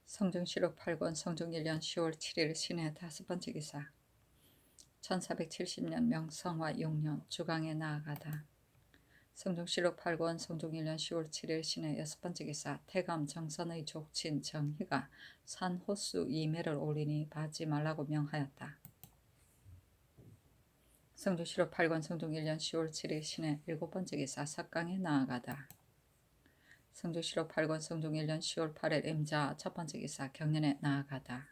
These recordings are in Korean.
성중시록 8권 성중 1년 10월 7일 신해 5번째 기사 1470년 명성화 6년 주강에 나아가다. 성중시록 8권 성중 1년 10월 7일 신해 6번째 기사 태감 정선의 족친 정희가 산호수 2매를 올리니 받지 말라고 명하였다. 성중시록 8권 성중 1년 10월 7일 신해 7번째 기사 석강에 나아가다. 성중시록 8권 성중 1년 10월 8일 임자 첫번째 기사 경년에 나아가다.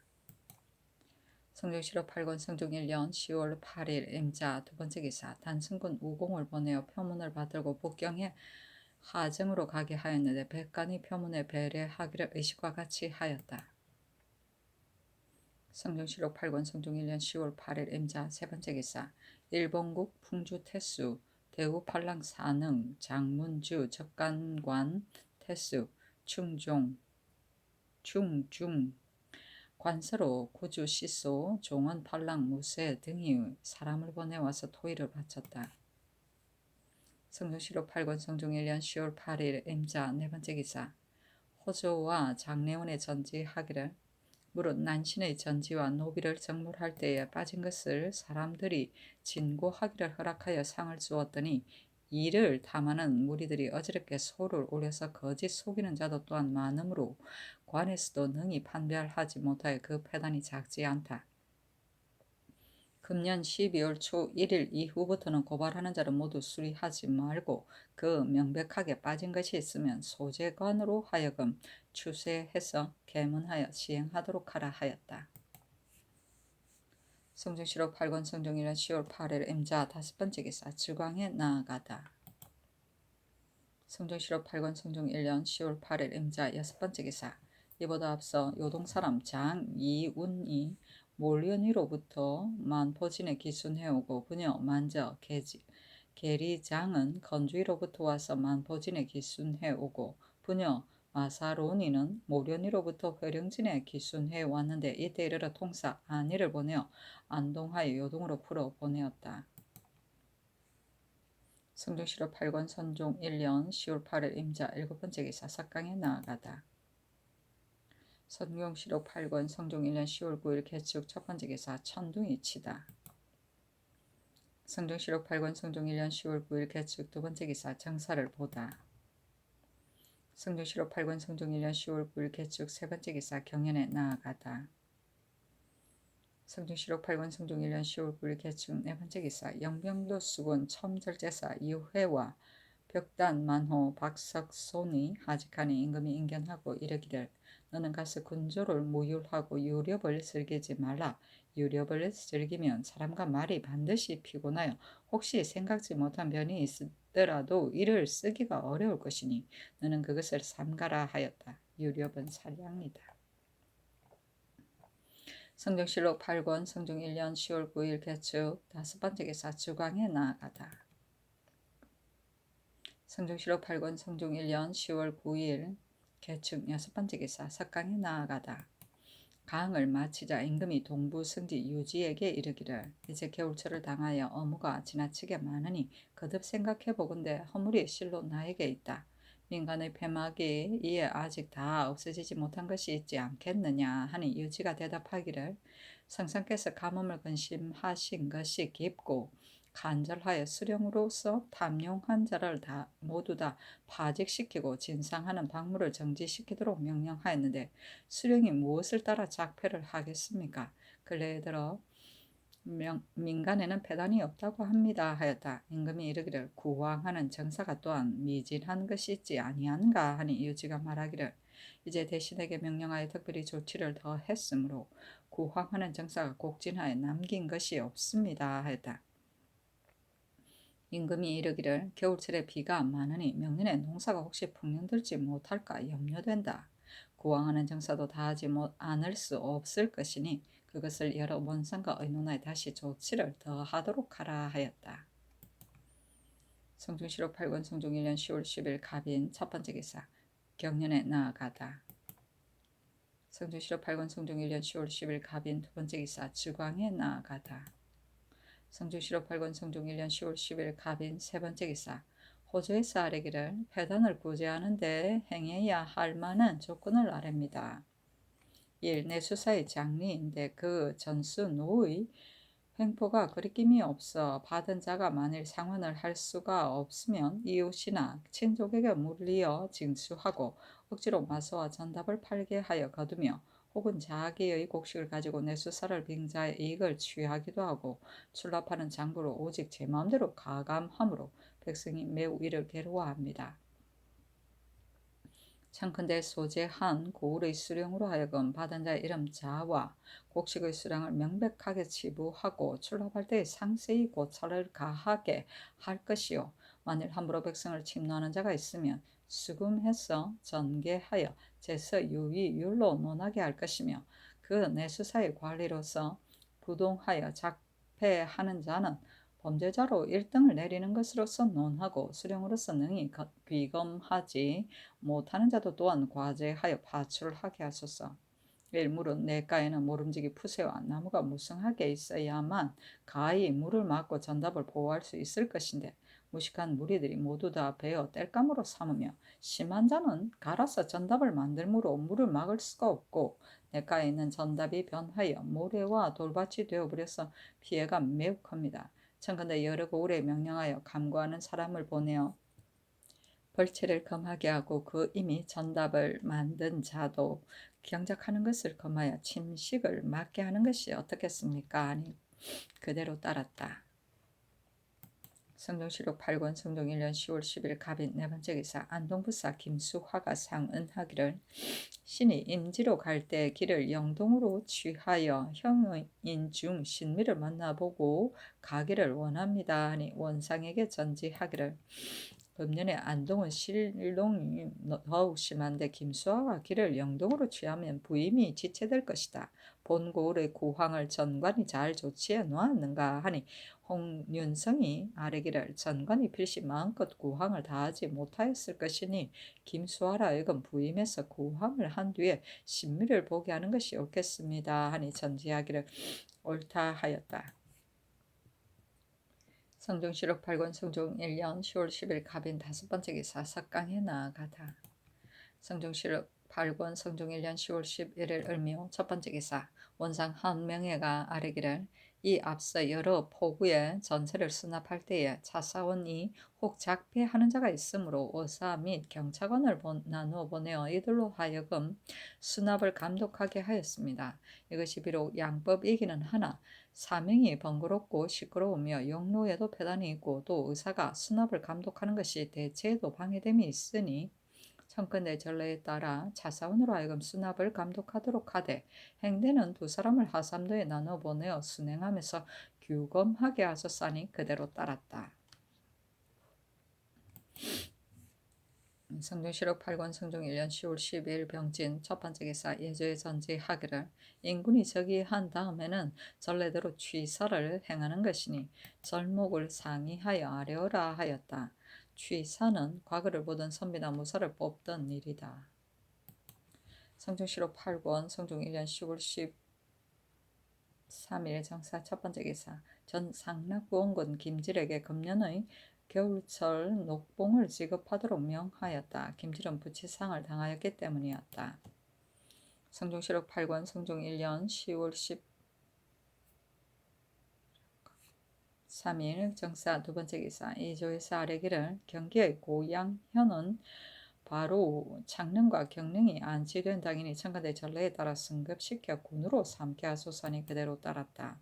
성중시록 8권 성중 1년 10월 8일 임자 두번째 기사 단승군 우공을 보내어 표문을 받들고 북경에 하정으로 가게 하였는데 백간이 표문에 배례하기를 의식과 같이 하였다. 성중시록 8권 성중 1년 10월 8일 임자 세번째 기사 일본국 풍주태수 대우 팔랑 사능 장문주 적간관 태수 충중 관서로 구주 시소 종원 팔랑 무쇠 등이 사람을 보내와서 토의를 바쳤다. 성중시록 8권 성중 1년 10월 8일 임자 네번째 기사 호조와 장례원의 전지하기를 무릇 난신의 전지와 노비를 정물할 때에 빠진 것을 사람들이 진고하기를 허락하여 상을 주었더니 이를 탐하는 무리들이 어지럽게 소를 올려서 거짓 속이는 자도 또한 많으므로 관에서도 능히 판별하지 못하여 그 패단이 작지 않다. 금년 12월 초 1일 이후부터는 고발하는 자를 모두 수리하지 말고 그 명백하게 빠진 것이 있으면 소재관으로 하여금 추세해서 계문하여 시행하도록 하라 하였다. 성중시록 8권 성중 1년 10월 8일 임자 다섯번째 기사 주광에 나아가다. 성중시록 8권 성중 1년 10월 8일 임자 여섯번째 기사 이보다 앞서 요동사람 장이운이 몰련이로부터 만포진에 기순해오고 부녀 만저 계리장은 건주이로부터 와서 만포진에 기순해오고 부녀 마사로니는 모련이로부터 회령진에 기순해 왔는데 이때 이르러 통사 안희를 보내어 안동하여 요동으로 풀어 보내었다. 성중시록 8권 선종 1년 10월 8일 임자 7번째 기사 석강에 나아가다. 성중시록 8권 성종 1년 10월 9일 개축 첫번째 기사 천둥이 치다. 성중시록 8권 성종 1년 10월 9일 개축 두번째 기사 정사를 보다. 성중시록 8권 성종 1년 10월 9일 개축 세번째 기사 경연에 나아가다. 성중시록 8권 성종 1년 10월 9일 개축 네번째 기사 영병도 수군 첨절제사 이회와 벽단 만호 박석손이 하직하니 임금이 인견하고 이르기를 너는 가서 군조를 무율하고 유렵을 즐기지 말라. 유렵을 즐기면 사람과 말이 반드시 피곤하여 혹시 생각지 못한 변이 있더라도 이를 쓰기가 어려울 것이니 너는 그것을 삼가라 하였다. 유렵은 살량이다. 성중시록 8권 성중 1년 10월 9일 개축 다섯번째 기사 주광에 나아가다. 성중시록 8권 성중 1년 10월 9일 개축 여섯번째 기사 석강에 나아가다. 강을 마치자 임금이 동부 승지 유지에게 이르기를 이제 겨울철을 당하여 어무가 지나치게 많으니 거듭 생각해보건대 허물이 실로 나에게 있다. 민간의 폐막이 이에 아직 다 없어지지 못한 것이 있지 않겠느냐 하니 유지가 대답하기를 성상께서 가뭄을 근심하신 것이 깊고 간절하여 수령으로서 탐용한 자를 모두 다 파직시키고 진상하는 박물을 정지시키도록 명령하였는데 수령이 무엇을 따라 작패를 하겠습니까? 근래에 들어 민간에는 패단이 없다고 합니다 하였다. 임금이 이르기를 구황하는 정사가 또한 미진한 것이 있지 아니한가 하니 유지가 말하기를 이제 대신에게 명령하여 특별히 조치를 더 했으므로 구황하는 정사가 곡진하여 남긴 것이 없습니다 하였다. 임금이 이르기를 겨울철에 비가 많으니 명년에 농사가 혹시 풍년들지 못할까 염려된다. 구황하는 정사도 다하지 않을 수 없을 것이니 그것을 여러 원상과 의논하여 다시 조치를 더하도록 하라 하였다. 성중시록 8권 성중 1년 10월 10일 갑인 첫번째 기사 경년에 나아가다. 성중시록 8권 성중 1년 10월 10일 갑인 두번째 기사 주광에 나아가다. 성중시록 8권 성중 1년 10월 10일 갑인 세번째 기사 호조에서 아뢰기를 패단을 구제하는 데 행해야 할 만한 조건을 아뢰입니다. 1. 내수사의 장리인데 그 전수 노의 횡포가 그리낌이 없어 받은 자가 만일 상환을 할 수가 없으면 이웃이나 친족에게 물리어 징수하고 억지로 마소와 전답을 팔게 하여 거두며 혹은 자기의 곡식을 가지고 내수사를 빙자해 이익을 취하기도 하고 출납하는 장부로 오직 제 마음대로 가감함으로 백성이 매우 이를 괴로워합니다. 청컨대 소재한 고을의 수령으로 하여금 받은 자의 이름 자와 곡식의 수량을 명백하게 지부하고 출납할 때에 상세히 고찰을 가하게 할 것이요. 만일 함부로 백성을 침노하는 자가 있으면 수금해서 전개하여 제서 유의율로 논하게 할 것이며 그 내수사의 관리로서 부동하여 작폐하는 자는 범죄자로 1등을 내리는 것으로서 논하고 수령으로서 능히 귀검하지 못하는 자도 또한 과제하여 파출하게 하소서. 일물은 내가에는 모름지기 푸세와 나무가 무성하게 있어야만 가히 물을 막고 전답을 보호할 수 있을 것인데 무식한 무리들이 모두 다 베어 땔감으로 삼으며 심한 자는 갈아서 전답을 만들므로 물을 막을 수가 없고 내가에 있는 전답이 변하여 모래와 돌밭이 되어버려서 피해가 매우 큽니다. 청컨대 여러 고을에 명령하여 감고하는 사람을 보내어 벌채를 검하게 하고 그 이미 전답을 만든 자도 경작하는 것을 검하여 침식을 막게 하는 것이 어떻겠습니까? 아니 그대로 따랐다. 성종실록 8권 성종 1년 10월 10일 갑인 네 번째 기사 안동부사 김수화가 상은하기를 신이 임지로 갈 때 길을 영동으로 취하여 형인 중 신미를 만나보고 가기를 원합니다 하니 원상에게 전지하기를 금년에 안동은 실농이 더욱 심한데 김수화가 길을 영동으로 취하면 부임이 지체될 것이다. 본 고을의 구황을 전관이 잘 조치해 놓았는가 하니 홍윤성이 아뢰기를 전관이 필시 마음껏 구황을 다하지 못하였을 것이니 김수화라 하여금 부임해서 구황을 한 뒤에 신미를 보게 하는 것이 옳겠습니다 하니 전지하기를 옳다 하였다. 성종실록 8권 성종 1년 10월 10일 갑인 다섯 번째 기사 석강에 나아가다. 성종실록 8권 성종 1년 10월 11일 을묘 첫 번째 기사 원상 한명회가 아뢰기를 이 앞서 여러 포구의 전세를 수납할 때에 차사원이 혹 작폐하는 자가 있으므로 의사 및 경찰관을 나누어 보내어 이들로 하여금 수납을 감독하게 하였습니다. 이것이 비록 양법이기는 하나 사명이 번거롭고 시끄러우며 영로에도 폐단이 있고 또 의사가 수납을 감독하는 것이 대체에도 방해됨이 있으니 청컨대 전례에 따라 차사원으로 하여금 수납을 감독하도록 하되 행대는 두 사람을 하삼도에 나눠 보내어 순행하면서 규검하게 하소서니 그대로 따랐다. 성종실록 8권 성종 1년 10월 12일 병진 첫 번째 기사 예조에 전지하기를 인군이 즉위한 다음에는 전례대로 취사를 행하는 것이니 절목을 상의하여 아뢰어라 하였다. 취사는 과거를 보던 선비나 무사를 뽑던 일이다. 성종실록 8권 성종 1년 10월 13일 정사 첫 번째 기사 전 상락부원군 김질에게 금년의 겨울철 녹봉을 지급하도록 명하였다. 김질은 부치상을 당하였기 때문이었다. 성종실록 8권 성종 1년 10월 13일 정사 두 번째 기사 이조에서 아뢰기를 경기의 고양현은 바로 창릉과 경릉이 안치된 당인이 청가대 전례에 따라 승급시켜 군으로 삼게 하소서니 그대로 따랐다.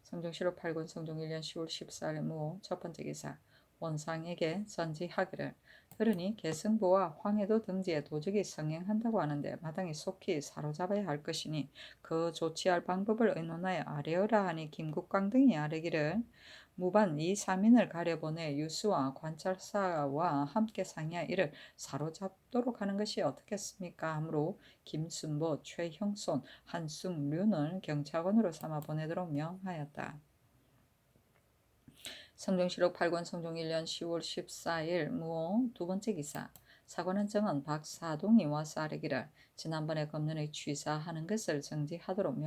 성종실록 8권 성종 1년 10월 14일 무 첫 번째 기사 원상에게 전지하기를 그러니 계승부와 황해도 등지에 도적이 성행한다고 하는데 마땅히 속히 사로잡아야 할 것이니 그 조치할 방법을 의논하여 아뢰어라 하니 김국광 등이 아뢰기를 무반 이 사민을 가려보내 유수와 관찰사와 함께 상의하 이를 사로잡도록 하는 것이 어떻겠습니까 하므로 김순보, 최형손, 한승륜을 경찰관으로 삼아 보내도록 명하였다. 성종실록 8권 성종 1년 10월 14일 무호 두 번째 기사 사관원 정은 박사동이 와서 아뢰기를 지난번에 검문의 취사하는 것을 정지하도록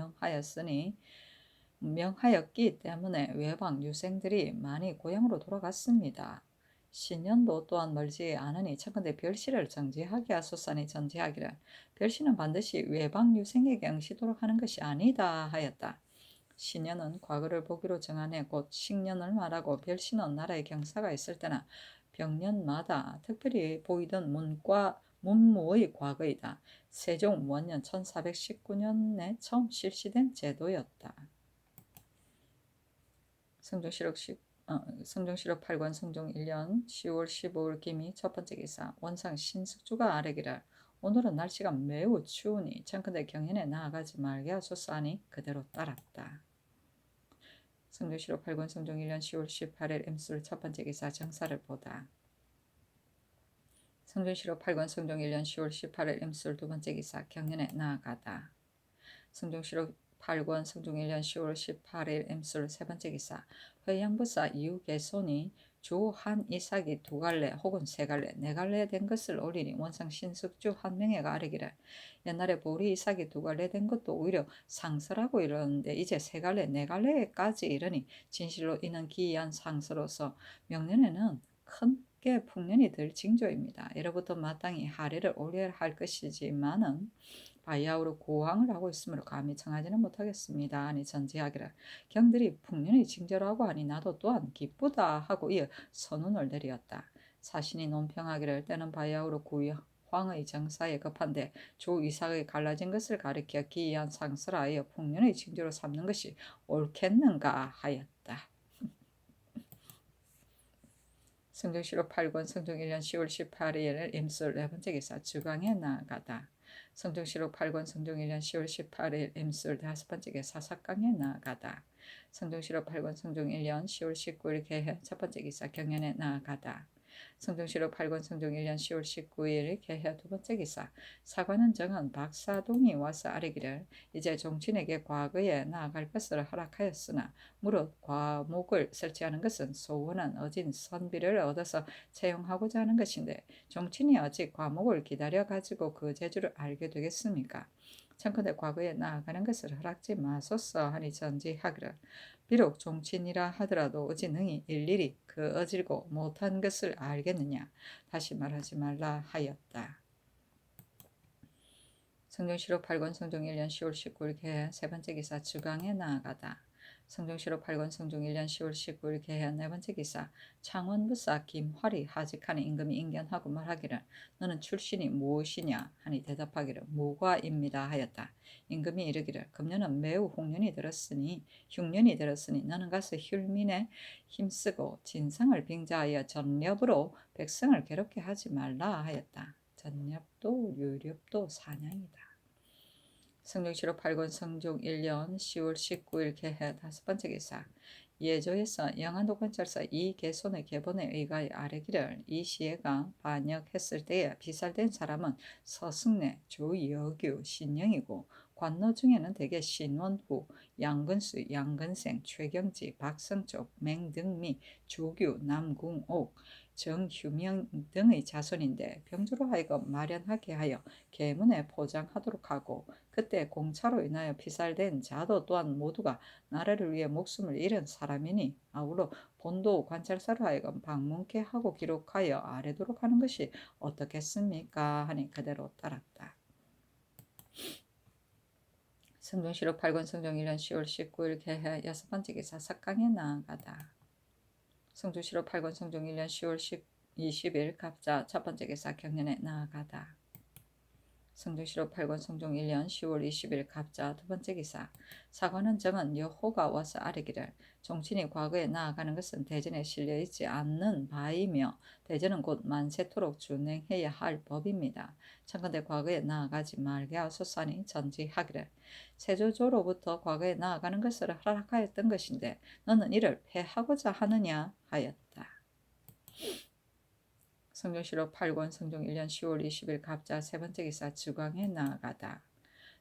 명하였기 때문에 외방 유생들이 많이 고향으로 돌아갔습니다. 신년도 또한 멀지 않으니 청컨대 별시를 정지하게 하소서니 전지하기를 별시는 반드시 외방 유생에게 응시도록 하는 것이 아니다 하였다. 신년은 과거를 보기로 정하네 곧 식년을 말하고 별시는 나라의 경사가 있을 때나 병년마다 특별히 보이던 문무의 과거이다. 세종 원년 1419년에 처음 실시된 제도였다. 성종시록 8권 성종 1년 10월 15일 기미 첫 번째 기사 원상 신숙주가 아뢰기를 오늘은 날씨가 매우 추우니 청컨대 경연에 나아가지 말게 하소서 하니 그대로 따랐다. 성종시록 8권 성종 1년 10월 18일 임술 첫 번째 기사 정사를 보다. 성종시록 8권 성종 1년 10월 18일 임술 두 번째 기사 경연에 나아가다. 성종시록 8권 성종 1년 10월 18일 임술 세 번째 기사 회양부사 이후개손이 주 한 이삭이 두 갈래 혹은 세 갈래 네 갈래 된 것을 올리니 원상 신숙주 한 명에가 아뢰기를 옛날에 보리 이삭이 두 갈래 된 것도 오히려 상서라고 이러는데 이제 세 갈래 네 갈래까지 이르니 진실로 이는 기이한 상서로서 명년에는 크게 풍년이 들 징조입니다. 이로부터 마땅히 하례를 올려야 할 것이지만은 바야흐로 고항을 하고 있으므로 감히 청하지는 못하겠습니다. 아니 전지하기를 경들이 풍년의 징조라고 하니 나도 또한 기쁘다 하고 이어 선언을 내리었다. 사신이 논평하기를 때는 바야흐로 구황의 정사에 급한데 조 이삭의 갈라진 것을 가리켜 기이한 상설 하여 풍년의 징조로 삼는 것이 옳겠는가 하였다. 성종시록 8권 성종 1년 10월 18일 임술 네 번째 기사 주강에 나아가다. 성종시록 8권 성종 1년 10월 18일 임술 다섯 번째 기사 사강에 나아가다. 성종시록 8권 성종 1년 10월 19일 개해 첫 번째 기사 경연에 나아가다. 성종시록 8권 성종 1년 10월 19일 개해 두 번째 기사 사관은 정한 박사동이 와서 아뢰기를 이제 종친에게 과거에 나아갈 것을 허락하였으나 무릇 과목을 설치하는 것은 소원한 어진 선비를 얻어서 채용하고자 하는 것인데 종친이 어찌 과목을 기다려 가지고 그 재주를 알게 되겠습니까? 청컨대 과거에 나아가는 것을 허락지 마소서 하니 전지하기를 비록 종친이라 하더라도 어찌 능히 일일이 그 어질고 못한 것을 알겠느냐 다시 말하지 말라 하였다. 성종시록 8권 성종 1년 10월 19일 개해 세 번째 기사 주강에 나아가다. 성종시록 8권 성종 1년 10월 19일 개해 네 번째 기사 창원부사 김활이 하직하는 임금이 인견하고 말하기를 너는 출신이 무엇이냐 하니 대답하기를 무과입니다 하였다. 임금이 이르기를 금년은 매우 흉년이 들었으니 너는 가서 흉민에 힘쓰고 진상을 빙자하여 전렵으로 백성을 괴롭게 하지 말라 하였다. 전렵도 유렵도 사냥이다. 성종시록 8권 성종 1년 10월 19일 개해 다섯 번째 기사 예조에서 영안도 관찰사 이개손의 계본에 의하여 아뢰기를 이 시해가 반역했을 때에 비살된 사람은 서승래, 조여규, 신영이고 관노 중에는 대개 신원후, 양근수, 양근생, 최경지, 박성쪽, 맹등미, 조규, 남궁옥, 정휴명 등의 자손인데 병주로 하여금 마련하게 하여 계문에 포장하도록 하고 그때 공차로 인하여 피살된 자도 또한 모두가 나라를 위해 목숨을 잃은 사람이니 아울러 본도 관찰사로 하여금 방문케 하고 기록하여 아뢰도록 하는 것이 어떻겠습니까? 하니 그대로 따랐다. 성종시록 8권 성종 1년 10월 19일 개해 여섯 번째 기사 석강에 나아가다. 성종시록 8권 성종 1년 10월 20일 갑자 첫 번째 기사 경연에 나아가다. 성종시록 8권 성종 1년 10월 20일 갑자 두 번째 기사 사관은 정은 여호가 와서 아뢰기를 종친이 과거에 나아가는 것은 대전에 실려있지 않는 바이며 대전은 곧 만세토록 준행해야 할 법입니다. 청컨대 과거에 나아가지 말게 하소서 하니 전지하기를 세조조로부터 과거에 나아가는 것을 허락하였던 것인데 너는 이를 폐하고자 하느냐 하였다. 성종시록 8권 성종 1년 10월 20일 갑자 세 번째 기사 주강에 나아가다.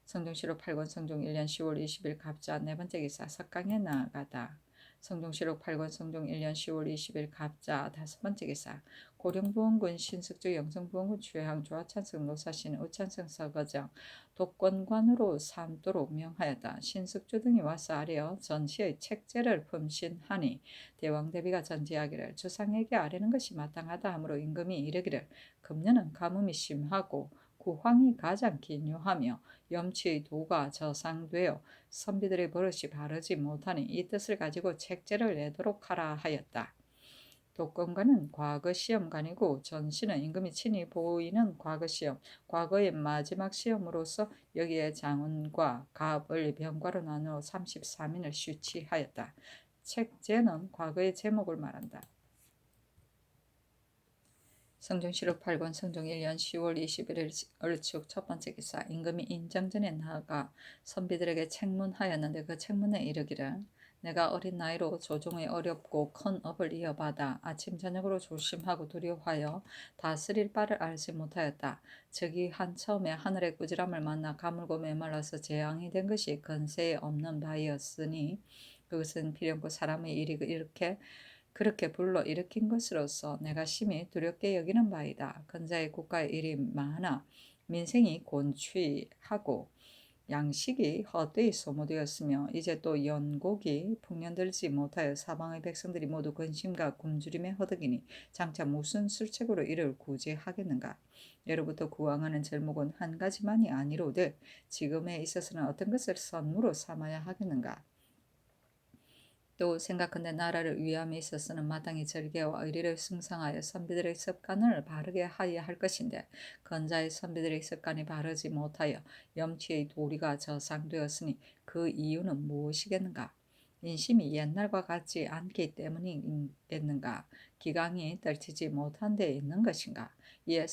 성종시록 8권 성종 1년 10월 20일 갑자 네 번째 기사 석강에 나아가다. 성종실록 8권 성종 1년 10월 20일 갑자 다섯 번째 기사 고령부원군 신숙주 영성부원군 주회항 조화찬성 노사신 우찬성 서거정 독권관으로 삼도록 명하였다. 신숙주 등이 와서 아뢰어 전시의 책제를 품신하니 대왕대비가 전지하기를 주상에게 아뢰는 것이 마땅하다 하므로 임금이 이르기를 금년은 가뭄이 심하고 구황이 가장 기묘하며 염치의 도가 저상되어 선비들의 버릇이 바르지 못하니 이 뜻을 가지고 책제를 내도록 하라 하였다. 독건관은 과거 시험관이고 전시는 임금이 친히 보이는 과거 시험, 과거의 마지막 시험으로서 여기에 장운과 갑을 병과로 나누어 33인을 쉬취하였다. 책제는 과거의 제목을 말한다. 성종실록 8권 성종 1년 10월 21일 얼축 첫 번째 기사 임금이 인정전에 나아가 선비들에게 책문하였는데 그 책문에 이르기를 내가 어린 나이로 조종의 어렵고 큰 업을 이어받아 아침 저녁으로 조심하고 두려워하여 다스릴 바를 알지 못하였다. 즉위 한 처음에 하늘의 꾸지람을 만나 가물고 메말라서 재앙이 된 것이 근세에 없는 바이었으니 그것은 필연코 사람의 일이 그렇게 불러 일으킨 것으로서 내가 심히 두렵게 여기는 바이다. 근자의 국가의 일이 많아 민생이 곤취하고 양식이 헛되이 소모되었으며 이제 또 연곡이 풍년들지 못하여 사방의 백성들이 모두 근심과 굶주림에 허덕이니 장차 무슨 술책으로 이를 구제하겠는가. 예로부터 구항하는 절목은 한 가지만이 아니로되 지금에 있어서는 어떤 것을 선무로 삼아야 하겠는가. 또 생각한데 나라를 위함에 있어서는 마땅히 절개와 의리를 승상하여 선비들의 습관을 바르게 하여야 할 것인데 건자의 선비들의 습관이 바르지 못하여 염치의 도리가 저상되었으니 그 이유는 무엇이겠는가? 인심이 옛날과 같지 않기 때문이겠는가? 기강이 떨치지 못한 데 있는 것인가? 이에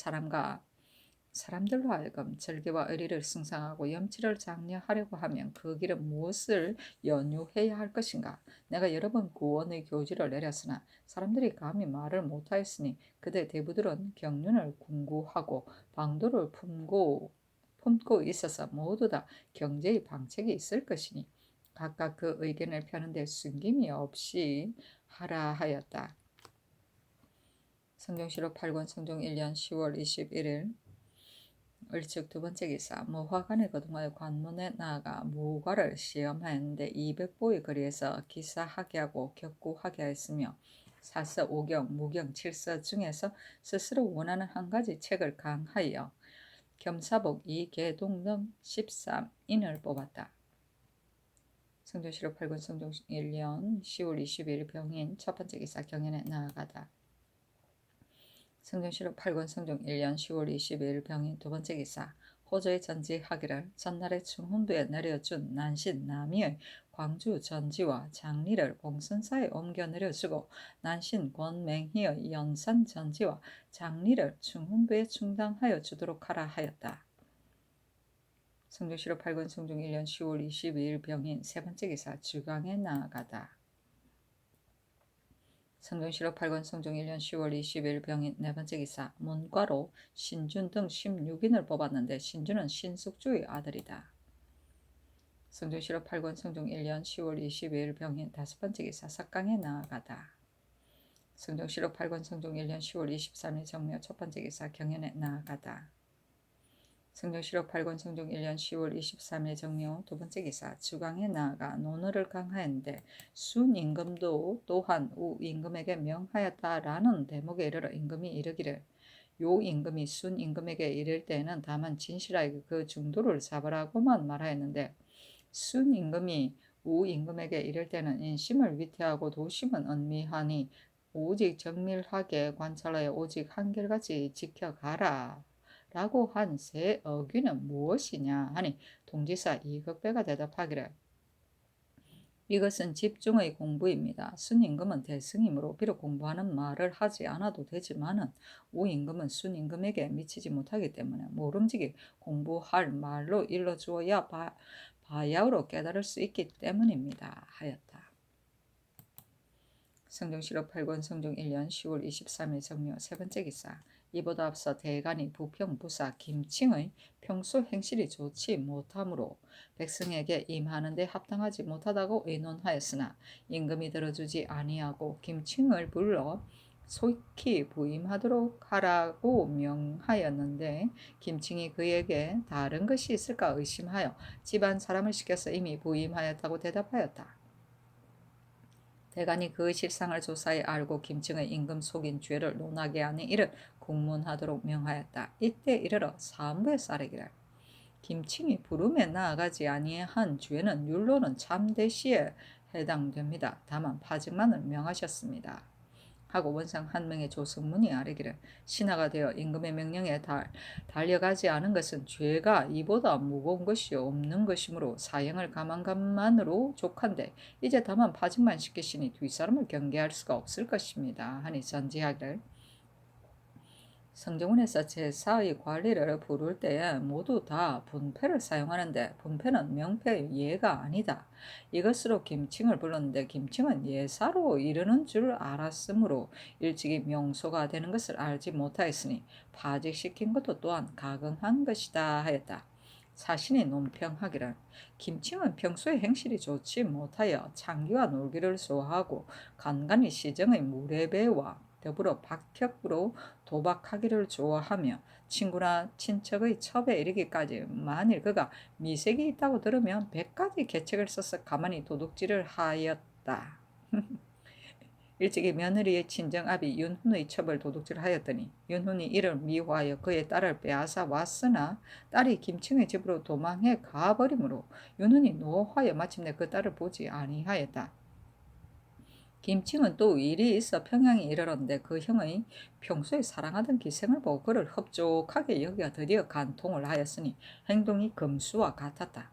사람들로 하여금 절개와 의리를 승상하고 염치를 장려하려고 하면 그 길은 무엇을 연유해야 할 것인가? 내가 여러 번 구원의 교지를 내렸으나 사람들이 감히 말을 못하였으니 그대 대부들은 경륜을 궁구하고 방도를 품고 있어서 모두 다 경제의 방책이 있을 것이니 각각 그 의견을 펴는데 숨김이 없이 하라 하였다. 성경실록 8권 성종 1년 10월 21일 을즉 두 번째 기사 무화관에 거동하여 관문에 나아가 무과를 시험하였는데 200보의 거리에서 기사하게 하고 격구하게 하였으며 사서 5경, 무경, 7서 중에서 스스로 원하는 한 가지 책을 강하여 겸사복 2계동 등 13인을 뽑았다. 성종실록 8권 성종 1년 10월 20일 병인 첫 번째 기사 경연에 나아가다. 성종실록 8권 성종 1년 10월 22일 병인 두 번째 기사 호조에 전지하기를 전날에 충훈부에 내려준 난신 남이의 광주 전지와 장리를 봉선사에 옮겨 내려주고 난신 권맹희의 연산 전지와 장리를 충훈부에 충당하여 주도록 하라 하였다. 성종실록 8권 성종 1년 10월 22일 병인 세 번째 기사 주강에 나아가다. 성종실록 8권 성종 1년 10월 20일 병인 네 번째 기사 문과로 신준 등 16인을 뽑았는데 신준은 신숙주의 아들이다. 성종실록 8권 성종 1년 10월 22일 병인 다섯 번째 기사 석강에 나아가다. 성종실록 8권 성종 1년 10월 23일 정묘 첫 번째 기사 경연에 나아가다. 성종실록 8권 성종 1년 10월 23일 정묘 두 번째 기사 주강에 나아가 논어를 강하였는데 순임금도 또한 우임금에게 명하였다라는 대목에 이르러 임금이 이르기를 요 임금이 순임금에게 이를 때에는 다만 진실하게 그 중도를 잡으라고만 말하였는데 순임금이 우임금에게 이를 때는 인심을 위태하고 도심은 은미하니 오직 정밀하게 관찰하여 오직 한결같이 지켜가라. 라고 한 세 어귀는 무엇이냐 하니 동지사 이극배가 대답하기를 이것은 집중의 공부입니다. 순임금은 대승이므로 비록 공부하는 말을 하지 않아도 되지만은 우임금은 순임금에게 미치지 못하기 때문에 모름지기 공부할 말로 일러주어야 바야흐로 깨달을 수 있기 때문입니다. 하였다. 성종실록 8권 성종 1년 10월 23일 정묘 세 번째 기사 이보다 앞서 대간이 부평부사 김칭의 평소 행실이 좋지 못하므로 백성에게 임하는 데 합당하지 못하다고 의논하였으나 임금이 들어주지 아니하고 김칭을 불러 속히 부임하도록 하라고 명하였는데 김칭이 그에게 다른 것이 있을까 의심하여 집안 사람을 시켜서 이미 부임하였다고 대답하였다. 대간이 그 실상을 조사해 알고 김칭의 임금 속인 죄를 논하게 하니 이를 국문하도록 명하였다. 이때 이르러 사무에서 아뢰기를 김칭이 부름에 나아가지 아니한 죄는 율로는 참대시에 해당됩니다. 다만 파직만을 명하셨습니다. 하고 원상 한 명의 조승문이 아뢰기를 신하가 되어 임금의 명령에 달려가지 않은 것은 죄가 이보다 무거운 것이 없는 것이므로 사형을 감한 것만으로 족한데 이제 다만 파직만 시키시니 뒷사람을 경계할 수가 없을 것입니다. 하니 전지하기를 성정원에서 제사의 관리를 부를 때에 모두 다 분패를 사용하는데 분패는 명패의 예가 아니다. 이것으로 김칭을 불렀는데 김칭은 예사로 이르는 줄 알았으므로 일찍이 명소가 되는 것을 알지 못하였으니 파직시킨 것도 또한 가긍한 것이다 하였다. 사신이 논평하기를 김칭은 평소에 행실이 좋지 못하여 창기와 놀기를 좋아하고 간간히 시정의 무례배와 더불어 박격으로 도박하기를 좋아하며 친구나 친척의 첩에 이르기까지 만일 그가 미색이 있다고 들으면 100가지 계책을 써서 가만히 도둑질을 하였다. 일찍이 며느리의 친정아비 윤훈의 첩을 도둑질하였더니 윤훈이 이를 미워하여 그의 딸을 빼앗아 왔으나 딸이 김칭의 집으로 도망해 가버리므로 윤훈이 노하여 마침내 그 딸을 보지 아니하였다. 김칭은 또 일이 있어 평양에 이르렀는데 그 형의 평소에 사랑하던 기생을 보고 그를 흡족하게 여겨 드디어 간통을 하였으니 행동이 금수와 같았다.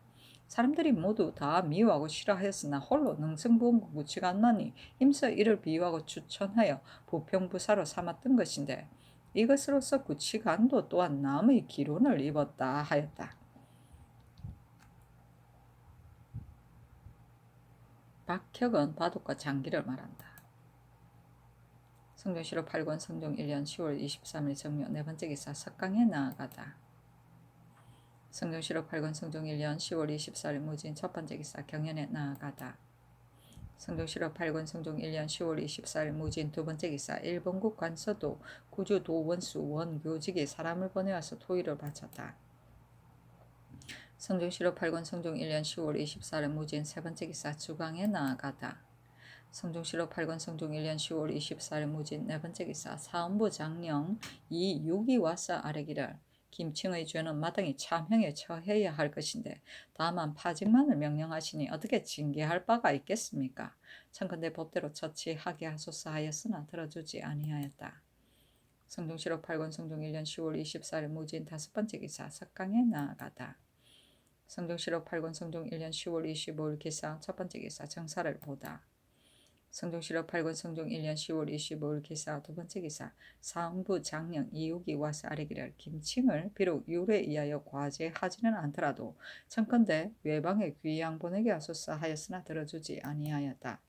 사람들이 모두 다 미워하고 싫어하였으나 홀로 능성부원과 무치가 안 나니 힘써 이를 비유하고 추천하여 부평부사로 삼았던 것인데 이것으로서 구치간도 또한 남의 기론을 입었다 하였다. 박혁은 바둑과 장기를 말한다. 성종실록 8권 성종 1년 10월 23일 정묘 네 번째 기사 석강에 나아가다. 성종실록 8권 성종 1년 10월 24일 무진 첫 번째 기사 경연에 나아가다. 성종실록 8권 성종 1년 10월 24일 무진 두 번째 기사 일본국 관서도 구주 도원수 원교직이 사람을 보내와서 토의를 바쳤다. 성종실록 8권 성종 1년 10월 24일 무진 세 번째 기사 주강에 나아가다. 성종실록 8권 성종 1년 10월 24일 무진 네 번째 기사 사헌부 장령 이육이 와서 아뢰기를 김칭의 죄는 마땅히 참형에 처해야 할 것인데 다만 파직만을 명령하시니 어떻게 징계할 바가 있겠습니까? 청컨대 법대로 처치하게 하소서 하였으나 들어주지 아니하였다. 성종실록 8권 성종 1년 10월 24일 무진 다섯 번째 기사 석강에 나아가다. 성종실록 8권 성종 1년 10월 25일 기사 첫 번째 기사 정사를 보다. 성종실록 8권 성종 1년 10월 25일 기사 두 번째 기사 사헌부 장령 이육이 와서 아뢰기를 김칭을 비록 율에 의하여 과제하지는 않더라도 청컨대 외방에 귀양 보내게 하소서 하였으나 들어주지 아니하였다.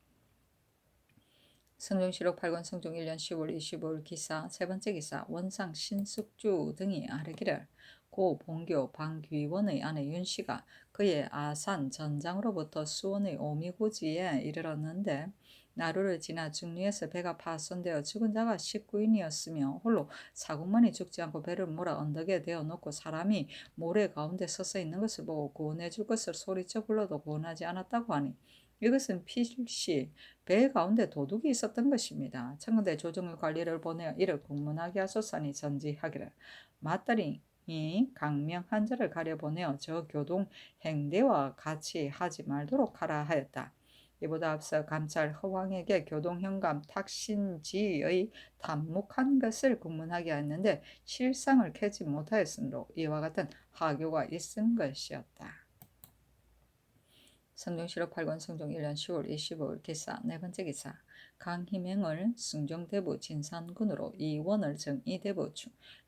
성종실록 8권 성종 1년 10월 25일 기사 세 번째 기사 원상 신숙주 등이 아뢰기를 고 본교 방귀원의 아내 윤씨가 그의 아산 전장으로부터 수원의 오미고지에 이르렀는데 나루를 지나 중리에서 배가 파손되어 죽은 자가 19인이었으며 홀로 사국만이 죽지 않고 배를 몰아 언덕에 대어놓고 사람이 모래 가운데 서서 있는 것을 보고 구원해 줄 것을 소리쳐 불러도 구원하지 않았다고 하니 이것은 필시 배 가운데 도둑이 있었던 것입니다. 청근대 조정의 관리를 보내어 이를 국문하게 하소서니 전지하기를 맞다리 이 강명 한 자를 가려보내어 저 교동 행대와 같이 하지 말도록 하라 하였다. 이보다 앞서 감찰 허왕에게 교동현감 탁신지의 단목한 것을 국문하게 하였는데 실상을 캐지 못하였으므로 이와 같은 하교가 있은 것이었다. 성종실록 8권 성종 1년 10월 25일 기사 네 번째 기사 강희맹을 승정대부 진산군으로 이원을 정의대부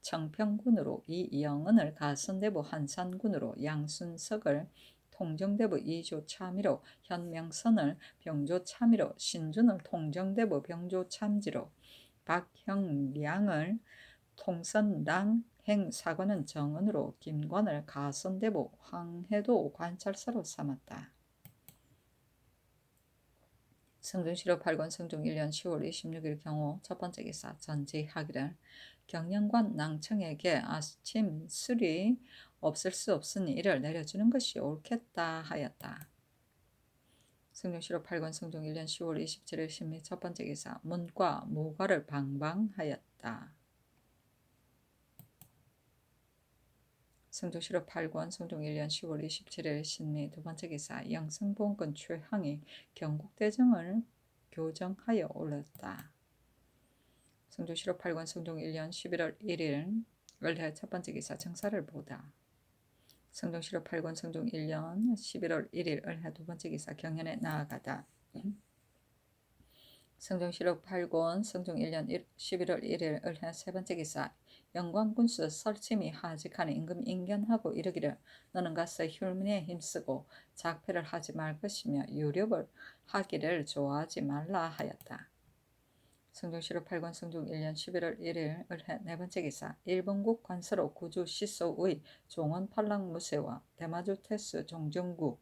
청평군으로 이영은을 가선대부 한산군으로 양순석을 통정대부 이조참의로 현명선을 병조참의로 신준을 통정대부 병조참지로 박형량을 통선랑 행 사관은 정은으로 김관을 가선대보 황해도 관찰사로 삼았다. 성종실록 8권 성종 1년 10월 26일 경우 첫 번째 기사 전지하기를 경영관 낭청에게 아침 술이 없을 수 없으니 이를 내려주는 것이 옳겠다 하였다. 성종실록 8권 성종 1년 10월 27일 신미 첫 번째 기사 문과 무과를 방방하였다. 성종실록 8권 성종 1년 10월 27일 신미 두 번째 기사 영승봉건 최항이 경국대정을 교정하여 올렸다. 성종실록 8권 성종 1년 11월 1일 을해 첫 번째 기사 정사를 보다. 성종실록 8권 성종 1년 11월 1일 을해 두 번째 기사 경연에 나아가다. 성종실록 8권 성종 1년 11월 1일 을해 세 번째 기사 영광군수 설침이 하직하니 임금 인견하고 이르기를 너는 가서 흉문에 힘쓰고 작패를 하지 말 것이며 유력을 하기를 좋아하지 말라 하였다. 성종실록 8권 성종 1년 11월 1일 을해 네 번째 기사 일본국 관서로 구주 시소의 종원 팔랑무세와 대마주 태수 종정국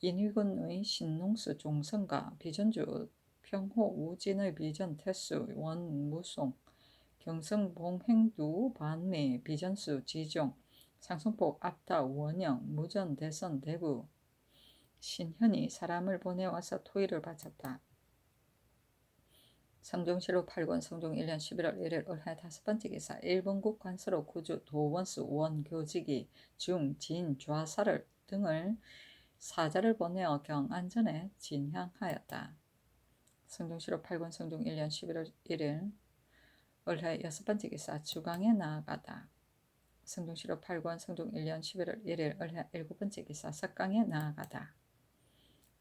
인위군의 신농수 종성과 비전주 평호 우진의 비전 태수 원무송 경성 봉행두 반미 비전수 지종 상승폭 압다 원영 무전 대선 대구 신현이 사람을 보내와서 토의를 바쳤다. 성종실록 8권 성종 1년 11월 1일 올해 다섯 번째 기사 일본국 관서로 구주 도원수 원교직이 중, 진, 좌사를 등을 사자를 보내어 경안전에 진향하였다. 성종실록 8권 성종 1년 11월 1일 올해 여섯 번째 기사 주강에 나아가다. 성종실록 8권 성종 1년 11월 1일 올해 일곱 번째 기사 석강에 나아가다.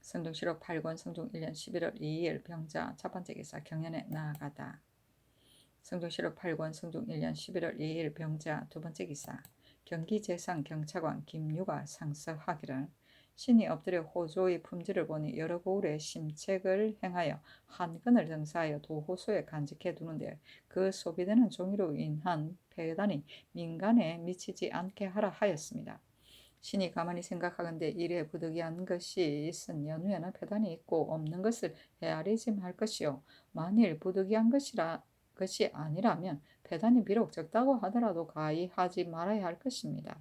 성종실록 8권 성종 1년 11월 2일 병자 첫 번째 기사 경연에 나아가다. 성종실록 8권 성종 1년 11월 2일 병자 두 번째 기사 경기재상 경차관 김유가 상서하기를 신이 엎드려 호조의 품질을 보니 여러 고을에 심책을 행하여 한근을 등사하여 도호소에 간직해 두는데 그 소비되는 종이로 인한 폐단이 민간에 미치지 않게 하라 하였습니다. 신이 가만히 생각하건대 이래 부득이한 것이 있은 연후에는 폐단이 있고 없는 것을 헤아리지 말 것이요 만일 부득이한 것이 아니라면 폐단이 비록 적다고 하더라도 가히 하지 말아야 할 것입니다.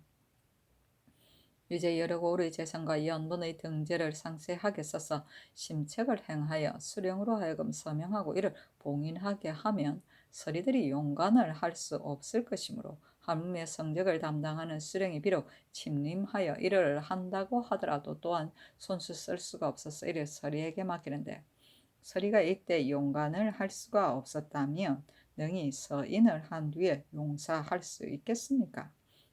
유제 여러 고을의 재산과 연분의 등재를 상세하게 써서 심책을 행하여 수령으로 하여금 서명하고 이를 봉인하게 하면 서리들이 용관을 할 수 없을 것이므로 한문의 성적을 담당하는 수령이 비록 침림하여 이를 한다고 하더라도 또한 손수 쓸 수가 없어서 이를 서리에게 맡기는데 서리가 이때 용관을 할 수가 없었다면 능히 서인을 한 뒤에 용사할 수 있겠습니까?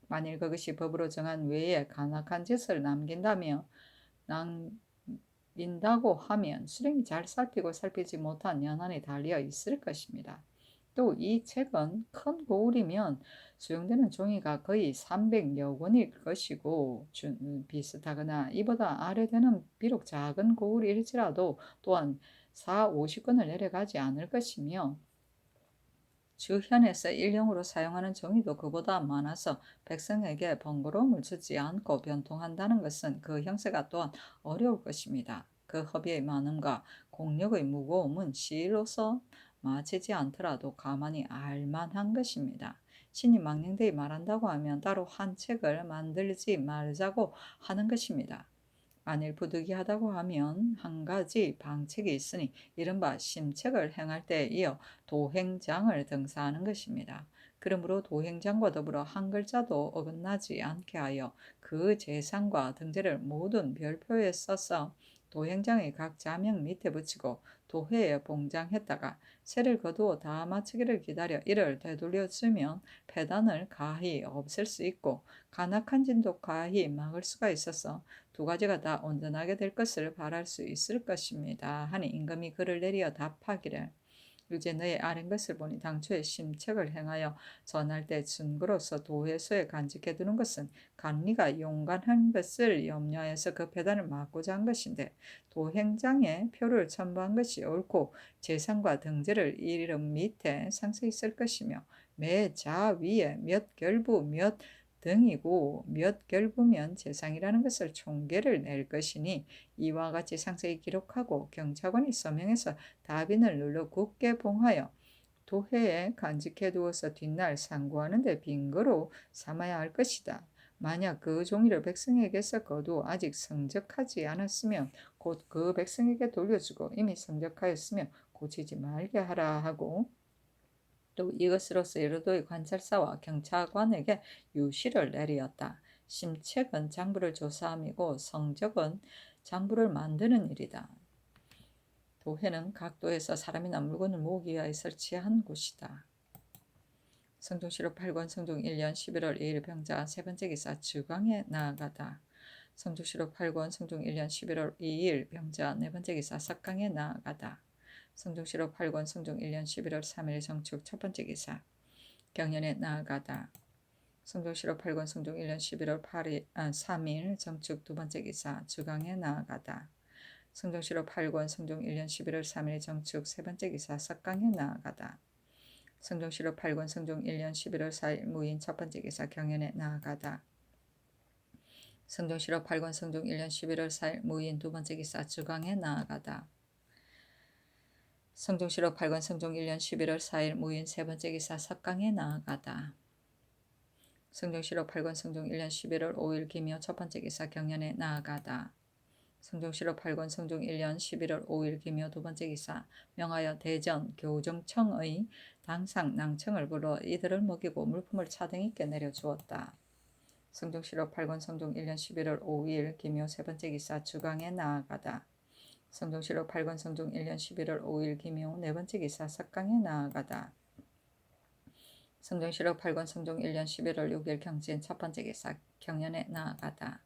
만일 그것이 법으로 정한 외에 간악한 짓을 남긴다고 하면 수령이 잘 살피고 살피지 못한 연한이 달려 있을 것입니다. 또 이 책은 큰 고을이면 수용되는 종이가 거의 300여 권일 것이고 비슷하거나 이보다 아래 되는 비록 작은 고을일지라도 또한 4, 50권을 내려가지 않을 것이며 주현에서 일용으로 사용하는 종이도 그보다 많아서 백성에게 번거로움을 주지 않고 변통한다는 것은 그 형세가 또한 어려울 것입니다. 그 허비의 많음과 공력의 무거움은 시로서 마치지 않더라도 가만히 알만한 것입니다. 신이 망령되이 말한다고 하면 따로 한 책을 만들지 말자고 하는 것입니다. 만일 부득이하다고 하면 한 가지 방책이 있으니 이른바 심책을 행할 때에 이어 도행장을 등사하는 것입니다. 그러므로 도행장과 더불어 한 글자도 어긋나지 않게 하여 그 재산과 등재를 모든 별표에 써서 도행장의 각 자명 밑에 붙이고 도회에 봉장했다가 세를 거두어 다 마치기를 기다려 이를 되돌려 주면 폐단을 가히 없앨 수 있고 간악한 진도 가히 막을 수가 있어서 두 가지가 다 온전하게 될 것을 바랄 수 있을 것입니다. 하니 임금이 그를 내리어 답하기를 이제 너의 아는 것을 보니 당초에 심책을 행하여 전할 때 증거로서 도회소에 간직해 두는 것은 간리가 용관한 것을 염려해서 그 폐단을 막고자 한 것인데 도행장에 표를 첨부한 것이 옳고 재산과 등재를 이름 밑에 상세히 쓸 것이며 매 자 위에 몇 결부 몇 등이고 몇 결부면 재상이라는 것을 총계를 낼 것이니 이와 같이 상세히 기록하고 경찰관이 서명해서 답인을 눌러 굳게 봉하여 도회에 간직해 두어서 뒷날 상고하는 데 빈거로 삼아야 할 것이다. 만약 그 종이를 백성에게서 거두어 아직 성적하지 않았으면 곧 그 백성에게 돌려주고 이미 성적하였으면 고치지 말게 하라 하고, 또 이것으로서 에로도의 관찰사와 경찰관에게 유시를 내리었다. 심책은 장부를 조사함이고 성적은 장부를 만드는 일이다. 도회는 각 도에서 사람이나 물건을 모으기 위하여 설치한 곳이다. 성종실록 8권 성종 1년 11월 2일 병자 세 번째 기사 주강에 나아가다. 성종실록 8권 성종 1년 11월 2일 병자 네 번째 기사 석강에 나아가다. 성종실록 8권 성종 1년 11월 3일 정축 첫 번째 기사 경연에 나아가다. 성종실록 8권 성종 1년 11월 3일 정축 두 번째 기사 주강에 나아가다. 성종실록 8권 성종 1년 11월 3일 정축 세 번째 기사 석강에 나아가다. 성종실록 8권 성종 1년 11월 4일 무인 첫 번째 기사 경연에 나아가다. 성종실록 8권 성종 1년 11월 4일 무인 두 번째 기사 주강에 나아가다. 성종실록 8권 성종 1년 11월 4일 무인 세 번째 기사 석강에 나아가다. 성종실록 8권 성종 1년 11월 5일 기묘 첫 번째 기사 경연에 나아가다. 성종실록 8권 성종 1년 11월 5일 기묘 두 번째 기사 명하여 대전 교정청의 당상 낭청을 불러 이들을 먹이고 물품을 차등 있게 내려주었다. 성종실록 8권 성종 1년 11월 5일 기묘 세 번째 기사 주강에 나아가다. 성종실록 8권 성종 1년 11월 5일 기묘 네 번째 기사 석강에 나아가다. 성종실록 8권 성종 1년 11월 6일 경진 첫 번째 기사 경연에 나아가다.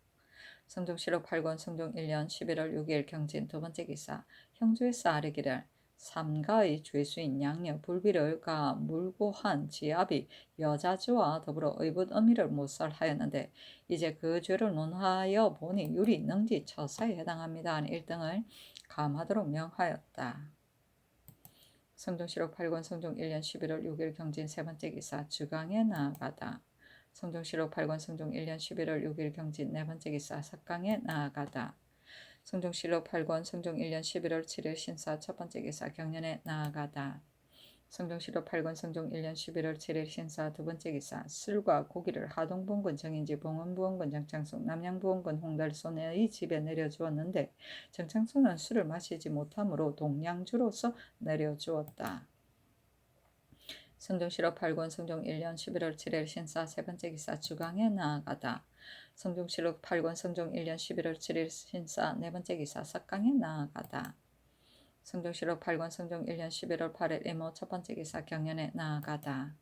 성종실록 8권 성종 1년 11월 6일 경진 두 번째 기사 형주에서 아뢰기를 삼가의 죄수인 양녀 불비를 가 물고 한 지압이 여자주와 더불어 의붓 어미를 못살하였는데 이제 그 죄를 논하여 보니 유리 능지 처사에 해당합니다 하는 1등을 감하도록 명하였다. 성종실록 8권 성종 1년 11월 6일 경진 세 번째 기사 주강에 나아가다. 성종실록 8권 성종 1년 11월 6일 경진 네 번째 기사 석강에 나아가다. 성종실록 8권 성종 1년 11월 7일 신사 첫 번째 기사 경연에 나아가다. 성종실록 8권 성종 1년 11월 7일 신사 두 번째 기사 술과 고기를 하동부원군 정인지 봉원부원군 정창순 남양부원군 홍달손의 집에 내려주었는데 정창순은 술을 마시지 못하므로 동량주로서 내려주었다. 성종실록 8권 성종 1년 11월 7일 신사 세 번째 기사 주강에 나아가다. 성종실록 8권 성종 1년 11월 7일 신사 네 번째 기사 석강에 나아가다. 성종실록 8권 성종 1년 11월 8일 이모 첫 번째 기사 경연에 나아가다.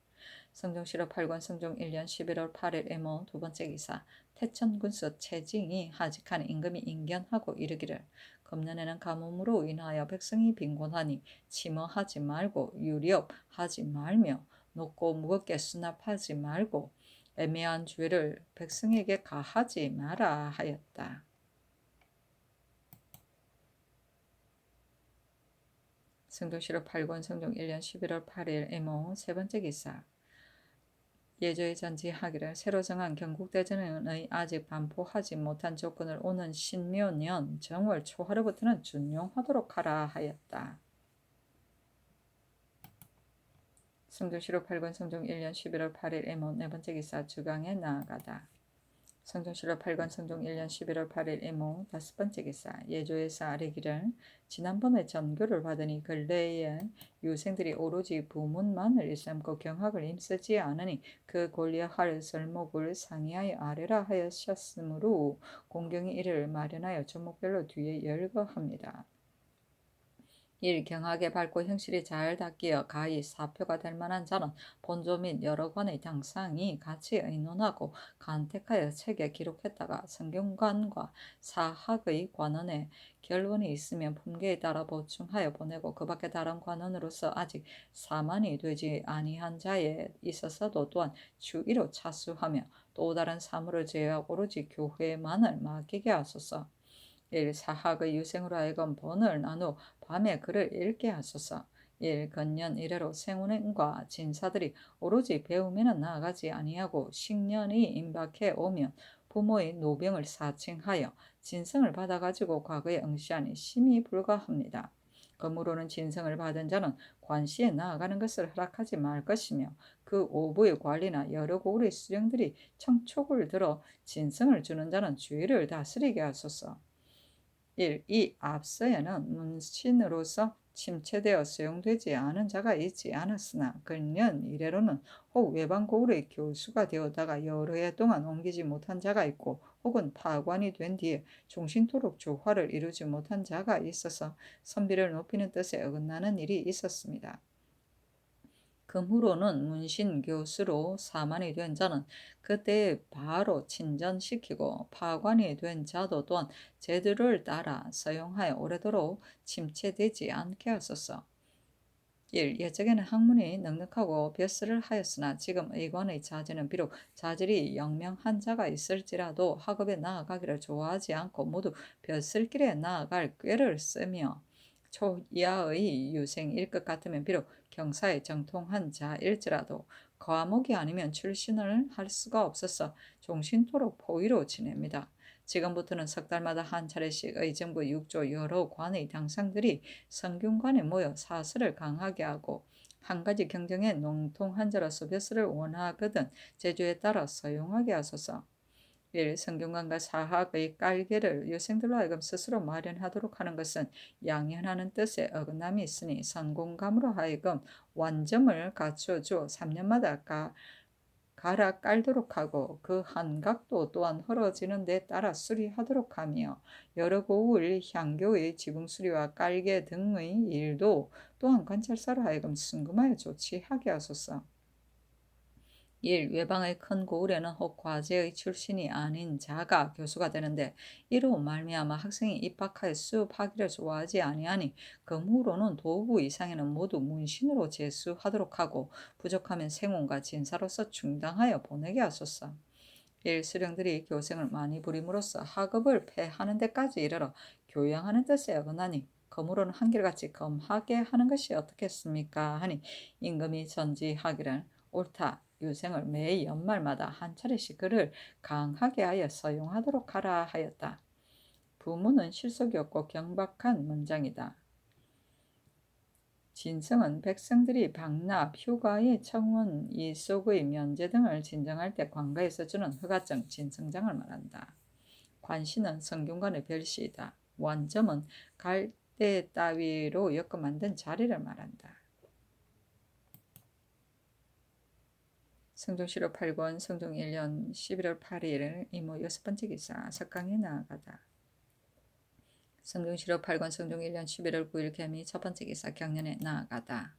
성종실록 8권 성종 1년 11월 8일 이모 두 번째 기사 태천군수 최징이 하직한 임금이 인견하고 이르기를 금년에는 가뭄으로 인하여 백성이 빈곤하니 침어하지 말고 유렵하지 말며 높고 무겁게 수납하지 말고 애매한 죄를 백성에게 가하지 마라 하였다. 성종실록 8권 성종 1년 11월 8일 이모 세 번째 기사 예조에 전지하기를 새로 정한 경국대전의 아직 반포하지 못한 조건을 오는 신묘년 정월 초하루부터는 준용하도록 하라 하였다. 성종실록 8권 성종 1년 11월 8일 이모 네 번째 기사 주강에 나아가다. 성종실록 8권 성종 1년 11월 8일 이모 다섯 번째 기사 예조에서 아뢰기를 지난번에 전교를 받으니 근래에 유생들이 오로지 부문만을 일삼고 경학을 힘쓰지 않으니 그 권리할 설목을 상의하여 아뢰라 하셨으므로 공경이 이를 마련하여 종목별로 뒤에 열거합니다. 1. 경학에 밝고 형실이 잘 닦여 가히 사표가 될 만한 자는 본조 및 여러 관의 당상이 같이 의논하고 간택하여 책에 기록했다가 성균관과 사학의 관원에 결론이 있으면 품계에 따라 보충하여 보내고 그 밖에 다른 관원으로서 아직 사만이 되지 아니한 자에 있어서도 또한 주의로 차수하며 또 다른 사물을 제외하고 오로지 교회만을 맡기게 하소서. 1. 사학의 유생으로 하여금 번을 나누 밤에 글을 읽게 하소서. 일 건년 이래로 생운과 진사들이 오로지 배움에는 나아가지 아니하고 식년이 임박해 오면 부모의 노병을 사칭하여 진성을 받아가지고 과거에 응시하니 심히 불가합니다. 그러므로는 진성을 받은 자는 관시에 나아가는 것을 허락하지 말 것이며 그 오부의 관리나 여러 고을의 수령들이 청촉을 들어 진성을 주는 자는 주의를 다스리게 하소서. 1. 이 앞서에는 문신으로서 침체되어 수용되지 않은 자가 있지 않았으나 근년 이래로는 혹 외방 고을의 교수가 되었다가 여러 해 동안 옮기지 못한 자가 있고 혹은 파관이 된 뒤에 종신토록 조화를 이루지 못한 자가 있어서 선비를 높이는 뜻에 어긋나는 일이 있었습니다. 금후로는 문신 교수로 사만이 된 자는 그때 바로 친전시키고 파관이 된 자도 또한 제도를 따라 사용하여 오래도록 침체되지 않게 하소서. 1. 예적에는 학문이 넉넉하고 벼슬을 하였으나 지금 의관의 자제는 비록 자질이 영명한 자가 있을지라도 학업에 나아가기를 좋아하지 않고 모두 벼슬길에 나아갈 꾀를 쓰며 초야의 유생일 것 같으면 비록 경사에 정통한 자일지라도 과목이 아니면 출신을 할 수가 없어서 종신토록 포위로 지냅니다. 지금부터는 석 달마다 한 차례씩 의정부 6조 여러 관의 당상들이 성균관에 모여 사설을 강하게 하고 한 가지 경정에 농통한 자로서 벼슬을 원하거든 제주에 따라 사용하게 하소서. 1. 성균관과 사학의 깔개를 유생들로 하여금 스스로 마련하도록 하는 것은 양현하는 뜻에 어긋남이 있으니 선공감으로 하여금 완점을 갖춰줘 3년마다 갈아 깔도록 하고 그 한각도 또한 헐어지는 데 따라 수리하도록 하며 여러 고을 향교의 지붕 수리와 깔개 등의 일도 또한 관찰사로 하여금 순금하여 조치하게 하소서. 1. 외방의 큰 고을에는 혹 과제의 출신이 아닌 자가 교수가 되는데 이로 말미암아 학생이 입학하여 수업하기를 좋아하지 아니하니 그러므로는 도부 이상에는 모두 문신으로 제수하도록 하고 부족하면 생원과 진사로서 충당하여 보내게 하소서. 1. 수령들이 교생을 많이 부림으로써 학업을 폐하는 데까지 이르러 교양하는 뜻에 어긋나니 그러므로는 한결같이 검하게 하는 것이 어떻겠습니까 하니 임금이 전지하기를 옳다. 유생을 매 연말마다 한 차례씩 그를 강하게 하여 서용하도록 하라 하였다. 부문은 실속이 없고 경박한 문장이다. 진성은 백성들이 방납, 휴가의 청원, 이속의 면제 등을 진정할 때 관가에서 주는 허가증, 진성장을 말한다. 관시는 성균관의 별시이다. 완점은 갈대 따위로 엮어 만든 자리를 말한다. 성종실록 8권 성종 1년 11월 8일 이모 6번째 기사 석강에 나아가다. 성종실록 8권 성종 1년 11월 9일 개미 첫 번째 기사 경년에 나아가다.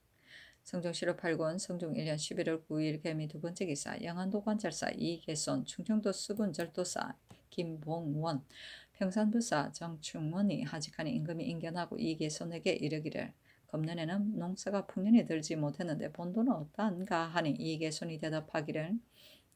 성종실록 8권 성종 1년 11월 9일 개미 두 번째 기사 영안도 관찰사 이계손 충청도 수군절도사 김봉원 평산부사 정충원이 하직하니 임금이 인견하고 이계손에게 이르기를 금년에는 농사가 풍년이 들지 못했는데 본도는 어떠한가 하니 이계손이 대답하기를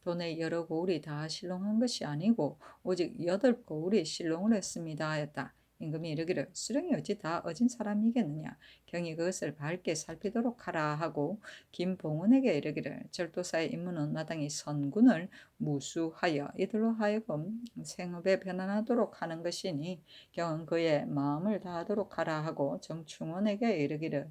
도내 여러 고을이 다 실롱한 것이 아니고 오직 8고을이 실롱을 했습니다 하였다. 임금이 이르기를 수령이 어찌 다 어진 사람이겠느냐 경히 그것을 밝게 살피도록 하라 하고 김봉은에게 이르기를 절도사의 임무는 마땅히 선군을 무수하여 이들로 하여금 생업에 편안하도록 하는 것이니 경은 그의 마음을 다하도록 하라 하고 정충원에게 이르기를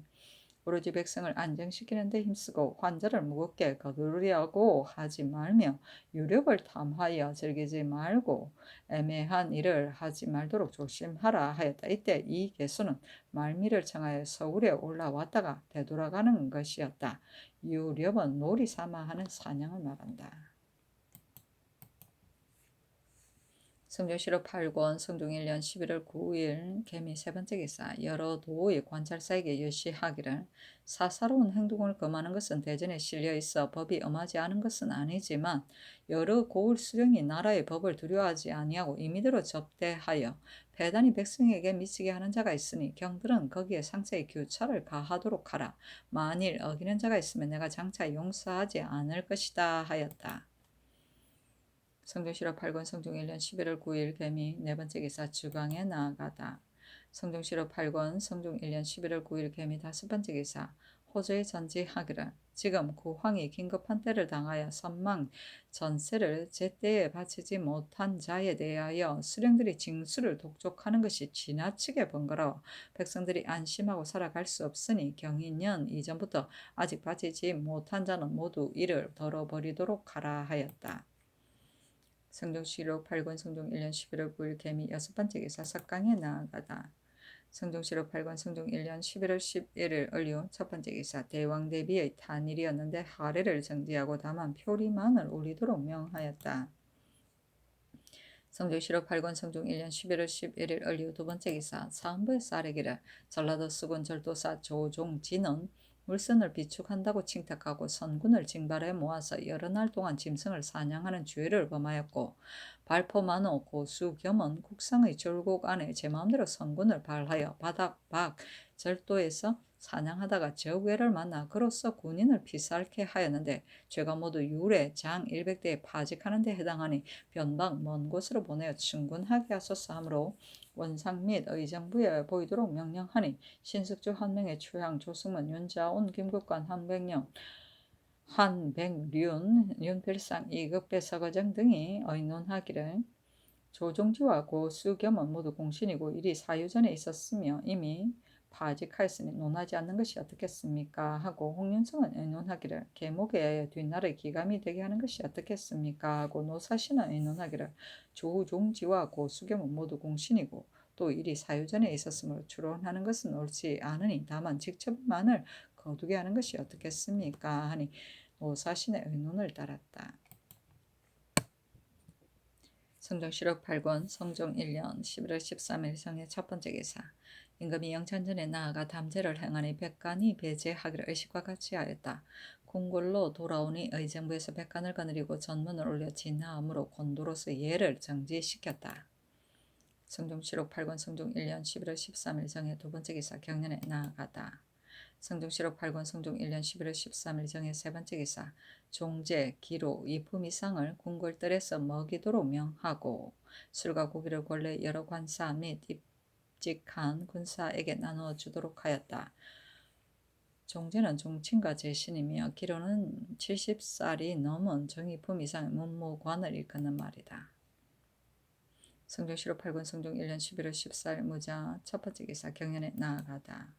오로지 백성을 안정시키는 데 힘쓰고 환자를 무겁게 거두려고 하지 말며 유력을 탐하여 즐기지 말고 애매한 일을 하지 말도록 조심하라 하였다. 이때 이 개수는 말미를 청하여 서울에 올라왔다가 되돌아가는 것이었다. 유렵은 놀이 삼아 하는 사냥을 말한다. 성종실록 8권 성종 1년 11월 9일 개미 세 번째 기사 여러 도의 관찰사에게 여시하기를 사사로운 행동을 금하는 것은 대전에 실려 있어 법이 엄하지 않은 것은 아니지만 여러 고을 수령이 나라의 법을 두려워하지 아니하고 임의대로 접대하여 배단이 백성에게 미치게 하는 자가 있으니 경들은 거기에 상세히 규찰을 가하도록 하라. 만일 어기는 자가 있으면 내가 장차 용서하지 않을 것이다 하였다. 성종실록 8권 성종 1년 11월 9일 개미 네 번째 기사 주강에 나아가다. 성종 7월 8권 성종 1년 11월 9일 개미 5번째 기사 호조에 전지하기를 지금 국왕이 긴급한 때를 당하여 선망 전세를 제때에 바치지 못한 자에 대하여 수령들이 징수를 독촉하는 것이 지나치게 번거로워 백성들이 안심하고 살아갈 수 없으니 경인년 이전부터 아직 바치지 못한 자는 모두 이를 덜어버리도록 하라 하였다. 성종시록 8권 성종 1년 11월 9일 개미 6번째 기사 석강에 나아가다. 성종시록 8권 성종 1년 11월 11일 을류 첫번째 기사 대왕 대비의 탄일이었는데 하례를 정지하고 다만 표리만을 올리도록 명하였다. 성종시록 8권 성종 1년 11월 11일 을류 두번째 기사 사헌부의 쌀에기를 전라도 수군 절도사 조종진은 물선을 비축한다고 칭탁하고 선군을 징발해 모아서 여러 날 동안 짐승을 사냥하는 죄를 범하였고 발포만호 고수겸은 국상의 절곡 안에 제 마음대로 선군을 발하여 바닥 밖 절도에서 사냥하다가 적외를 만나 그로써 군인을 피살케 하였는데 죄가 모두 유래 장 100대에 파직하는 데 해당하니 변방 먼 곳으로 보내어 충군하게 하소서 하므로 원상 및 의정부에 보이도록 명령하니 신숙주 한명의 추향 조승문 윤자온 김국관 한백령 한백륜 윤필상 이극배 서거정 등이 의논하기를 조종지와 고수겸은 모두 공신이고 일이 사유전에 있었으며 이미 파직하였으니 논하지 않는 것이 어떻겠습니까 하고 홍윤성은 의논하기를 계목에 뒷날의 기감이 되게 하는 것이 어떻겠습니까 하고 노사신은 의논하기를 조종지와 고수겸은 모두 공신이고 또 일이 사유전에 있었으므로 추론하는 것은 옳지 않으니 다만 직접만을 거두게 하는 것이 어떻겠습니까 하니 노사신의 의논을 따랐다. 성종시록 8권 성종 1년 11월 13일 성의 첫번째 기사 임금이 영찬전에 나아가 담제를 행하니 백관이 배제하기를 의식과 같이 하였다. 궁궐로 돌아오니 의정부에서 백관을 거느리고 전문을 올려 진하함으로 곤도로서 예를 정지시켰다. 성종시록 8권 성종 1년 11월 13일 정의 두번째 기사 경연에 나아가다. 성종시록 8권 성종 1년 11월 13일 정의 세번째 기사 종제, 기로, 이품 이상을 궁궐들에서 먹이도록 명하고 술과 고기를 본래 여러 관사 및 입직한 군사에게 나누어 주도록 하였다. 종제는 종친과 제신이며 기로는 70살이 넘은 정의품 이상의 문무관을 일컫는 말이다. 성종시록 8권 성종 1년 11월 14일 무자 첫번째 기사 경연에 나아가다.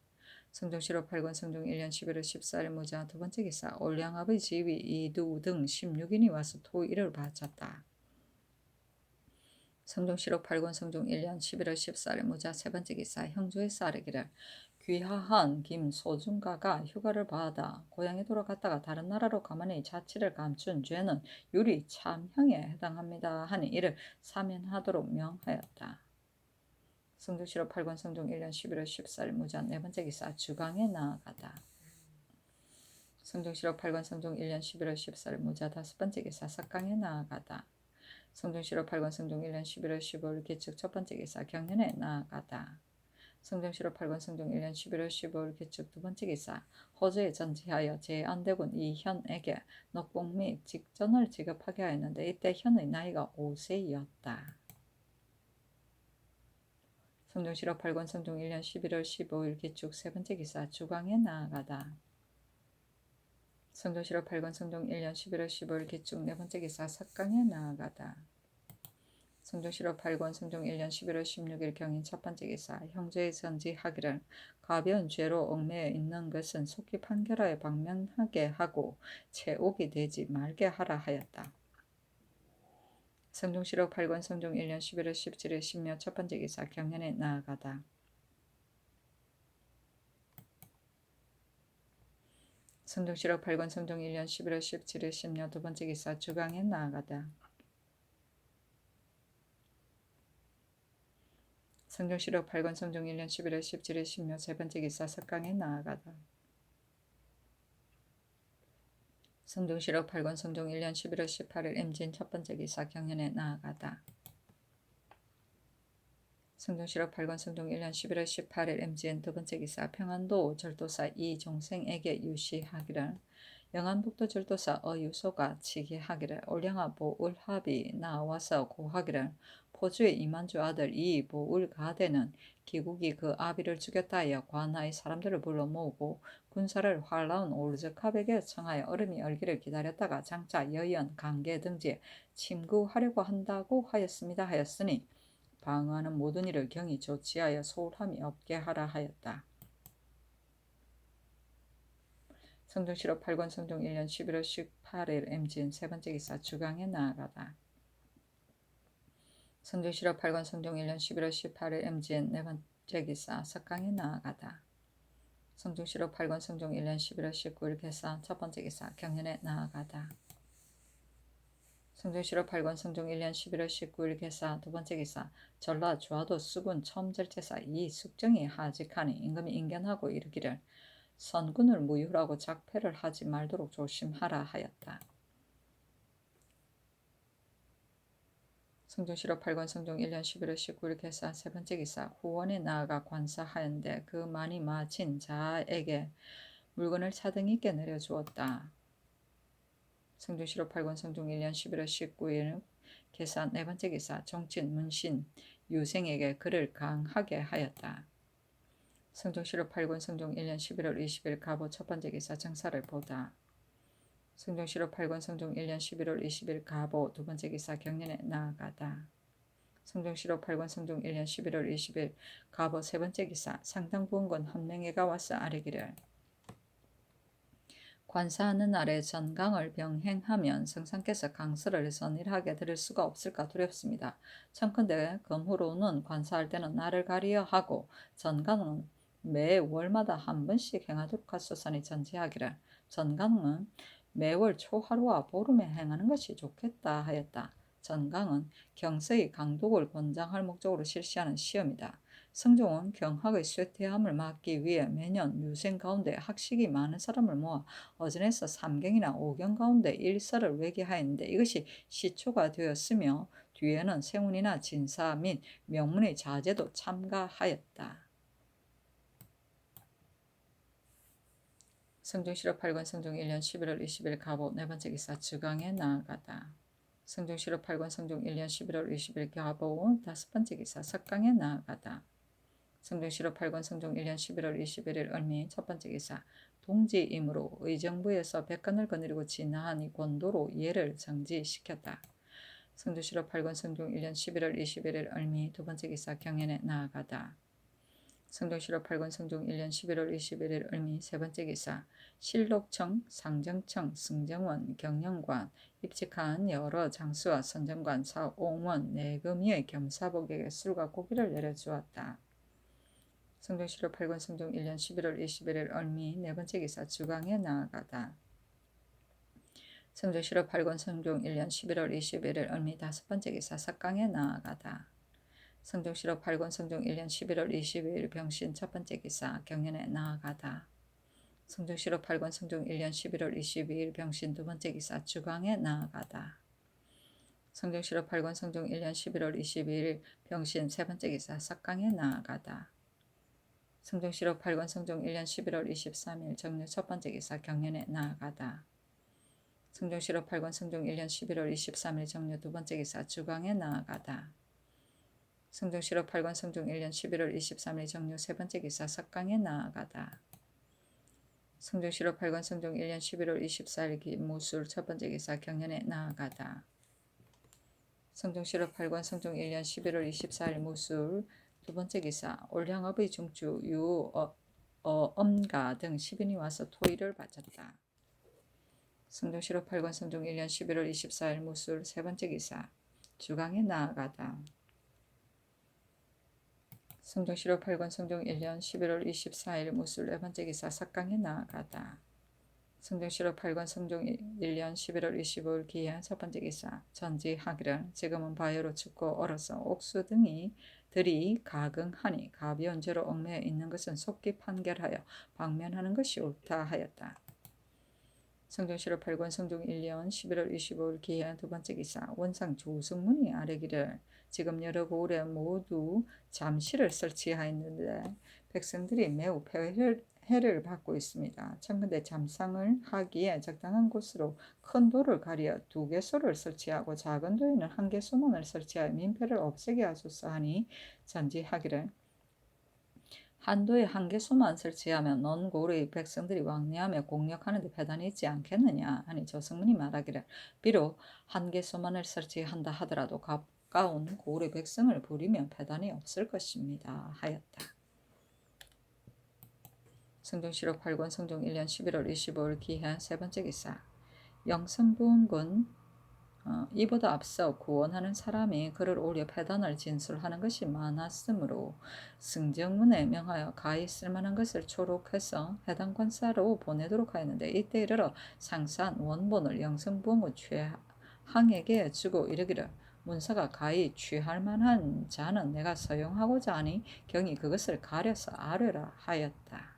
성종시록 8권 성종 1년 11월 14일 무자 두번째 기사 올량압의 지위 이두 등 16인이 와서 토의를 바쳤다. 성종시록 8권 성종 1년 11월 14일 무자 세번째 기사 형조의 쌀에기를 귀하한 김소중가가 휴가를 받아 고향에 돌아갔다가 다른 나라로 가만히 자치를 감춘 죄는 유리 참형에 해당합니다 하니 이를 사면하도록 명하였다. 성종시록 8권 성종 1년 11월 14일 무자 네번째 기사 주강에 나아가다. 성종시록 8권 성종 1년 11월 14일 무자 다섯번째 기사 석강에 나아가다. 성종시록 8권 성종 1년 11월 15일 기축 첫번째 기사 경연에 나아가다. 성종시록 8권 성종 1년 11월 15일 기축 두번째 기사 호조에 전지하여 제안대군 이현에게 녹봉 및 직전을 지급하게 하였는데 이때 현의 나이가 5세였다. 성종시록 8권 성종 1년 11월 15일 기축 세번째 기사 주광에 나아가다. 성종시록 8권 성종 1년 11월 15일 기축 네번째 기사 석강에 나아가다. 성종시록 8권 성종 1년 11월 16일 경인 첫번째 기사 형제의 전지하기를 가벼운 죄로 얽매여 있는 것은 속히 판결하여 방면하게 하고 채옥이 되지 말게 하라 하였다. 성종시록 8권 성종 1년 11월 17일 신묘 첫번째 기사 경연에 나아가다. 성종시록 8권 성종 1년 11월 17일 신묘 두번째 기사 주강에 나아가다. 성종시록 8권 성종 1년 11월 17일 신묘 세번째 기사 석강에 나아가다. 성종시록 8권 성종 1년 11월 18일 임진 첫번째 기사 경연에 나아가다. 성종시록 8권 성종 1년 11월 18일 임진 두번째 기사 평안도 절도사 이종생에게 유시하기를 영안북도 절도사 어유소가 치기하기를 올량아 보울합이 나와서 고하기를 포주의 이만주 아들 이 보울가대는 기국이 그 아비를 죽였다 하여 관하의 사람들을 불러 모으고 군사를 활라운 올즈캅에게 청하여 얼음이 얼기를 기다렸다가 장차 여연 강계 등지에 침구하려고 한다고 하였습니다 하였으니 방어하는 모든 일을 경히 조치하여 소홀함이 없게 하라 하였다. 성종 7월 8권 성종 1년 11월 18일 MGN 세 번째 기사 주강에 나아가다. 성종 7월 8권 성종 1년 11월 18일 MGN 네 번째 기사 석강에 나아가다. 성종 7월 8권 성종 1년 11월 19일 개사 첫 번째 기사 경연에 나아가다. 성종 7월 8권 성종 1년 11월 19일 개사 두 번째 기사 전라 주화도 수군 첨절제사 이 숙정이 하직하니 임금이 인견하고 이르기를 선군을 무효라고 작패를 하지 말도록 조심하라 하였다. 성종 7월 8권 성종 1년 11월 19일 개사 세 번째 기사 후원에 나아가 관사하였는데 그 많이 마친 자에게 물건을 차등있게 내려주었다. 성종 7월 8권 성종 1년 11월 19일 개사 네 번째 기사 정친 문신 유생에게 그를 강하게 하였다. 성종 7월 8권 성종 1년 11월 20일 가보 첫 번째 기사 정사를 보다. 성종 7월 8권 성종 1년 11월 20일 가보 두 번째 기사 경연에 나아가다. 성종 7월 8권 성종 1년 11월 20일 가보 세 번째 기사 상당부원군 한 명에가 와서 아뢰기를 관사하는 날에 전강을 병행하면 성상께서 강서를 선일하게 들을 수가 없을까 두렵습니다. 청컨대 금후로는 관사할 때는 날을 가리어 하고 전강은 매 월마다 한 번씩 행하도록 하소서니 전지하기를 전강은 매월 초하루와 보름에 행하는 것이 좋겠다 하였다. 전강은 경서의 강독을 권장할 목적으로 실시하는 시험이다. 성종은 경학의 쇠퇴함을 막기 위해 매년 유생 가운데 학식이 많은 사람을 모아 어전에서 3경이나 5경 가운데 1설을 외기하였는데 이것이 시초가 되었으며 뒤에는 세운이나 진사 및 명문의 자제도 참가하였다. 성종 7월 8권 성종 1년 11월 20일 가보 네 번째 기사 주강에 나아가다. 성종 7월 8권 성종 1년 11월 20일 가보 다섯 번째 기사 석강에 나아가다. 성종 7월 8권 성종 1년 11월 21일 을미 첫 번째 기사 동지이므로 의정부에서 백관을 거느리고 진하하니 권도로 예를 정지시켰다. 성종 7월 8권 성종 1년 11월 21일 을미 두 번째 기사 경연에 나아가다. 성종 7월 8권 성종 1년 11월 21일 을미 세 번째 기사 실록청, 상정청, 승정원, 경영관, 입직한 여러 장수와 선정관, 사옹원, 내금위의 겸사복에게 술과 고기를 내려주었다. 성종 7월 8권 성종 1년 11월 21일 을미 네 번째 기사 주강에 나아가다. 성종 7월 8권 성종 1년 11월 21일 을미 다섯 번째 기사 석강에 나아가다. 성종 7월 8권 성종 1년 11월 22일 병신 첫 번째 기사 경연에 나아가다. 성종 7월 8권 성종 1년 11월 22일 병신 두 번째 기사 주강에 나아가다. 성종 7월 8권 성종 1년 11월 22일 병신 세 번째 기사 석강에 나아가다. 성종 7월 8권 성종 1년 11월 23일 정묘 첫 번째 기사 경연에 나아가다. 성종 7월 8권 성종 1년 11월 23일 정묘 두 번째 기사 주강에 나아가다. 성종 7월 8권 성종 1년 11월 23일 정묘 세 번째 기사 석강에 나아가다. 성종 7월 8권 성종 1년 11월 24일 기무술 첫 번째 기사 경연에 나아가다. 성종 7월 8권 성종 1년 11월 24일 무술 두 번째 기사 올량업의 중주 유엄가 등 10인이 와서 토의를 바쳤다. 성종 7월 8권 성종 1년 11월 24일 무술 세 번째 기사 주강에 나아가다. 성종 7월 8권 성종 1년 11월 24일 무술 네 번째 기사 석강에 나아가다. 성종 7월 8권 성종 1년 11월 25일 기한 첫 번째 기사 전지하기를 지금은 바요로 춥고 얼어서 옥수 등이 들이 가긍하니 가비언제로 얽매여 있는 것은 속기 판결하여 방면하는 것이 옳다 하였다. 성종 7월 8권 성종 1년 11월 25일 기한 두 번째 기사 원상 조승문이 아뢰기를 지금 여러 고을에 모두 잠시를 설치하였는데 백성들이 매우 해를 받고 있습니다. 청근대 잠상을 하기에 적당한 곳으로 큰 돌을 가리어 2개소를 설치하고 작은 도에는 1개소만을 설치하여 민폐를 없애게 하소서 하니 전지하기를 한도에 1개소만 설치하면 넌 고르의 백성들이 왕래하며 공격하는 데 배단이 있지 않겠느냐 하니 조승문이 말하기를 비록 1개소만을 설치한다 하더라도 가까운 고르의 백성을 부리면 배단이 없을 것입니다 하였다. 성종실록 8권 성종 1년 11월 25일 기해 세 번째 기사. 영성부원군 이보다 앞서 구원하는 사람이 그를 올려 패단을 진술하는 것이 많았으므로 승정문에 명하여 가히 쓸만한 것을 초록해서 해당 관사로 보내도록 하였는데 이때 이르러 상산 원본을 영성부원군 최항에게 주고 이르기를 문서가 가히 취할 만한 자는 내가 서용하고자 하니 경히 그것을 가려서 아뢰라 하였다.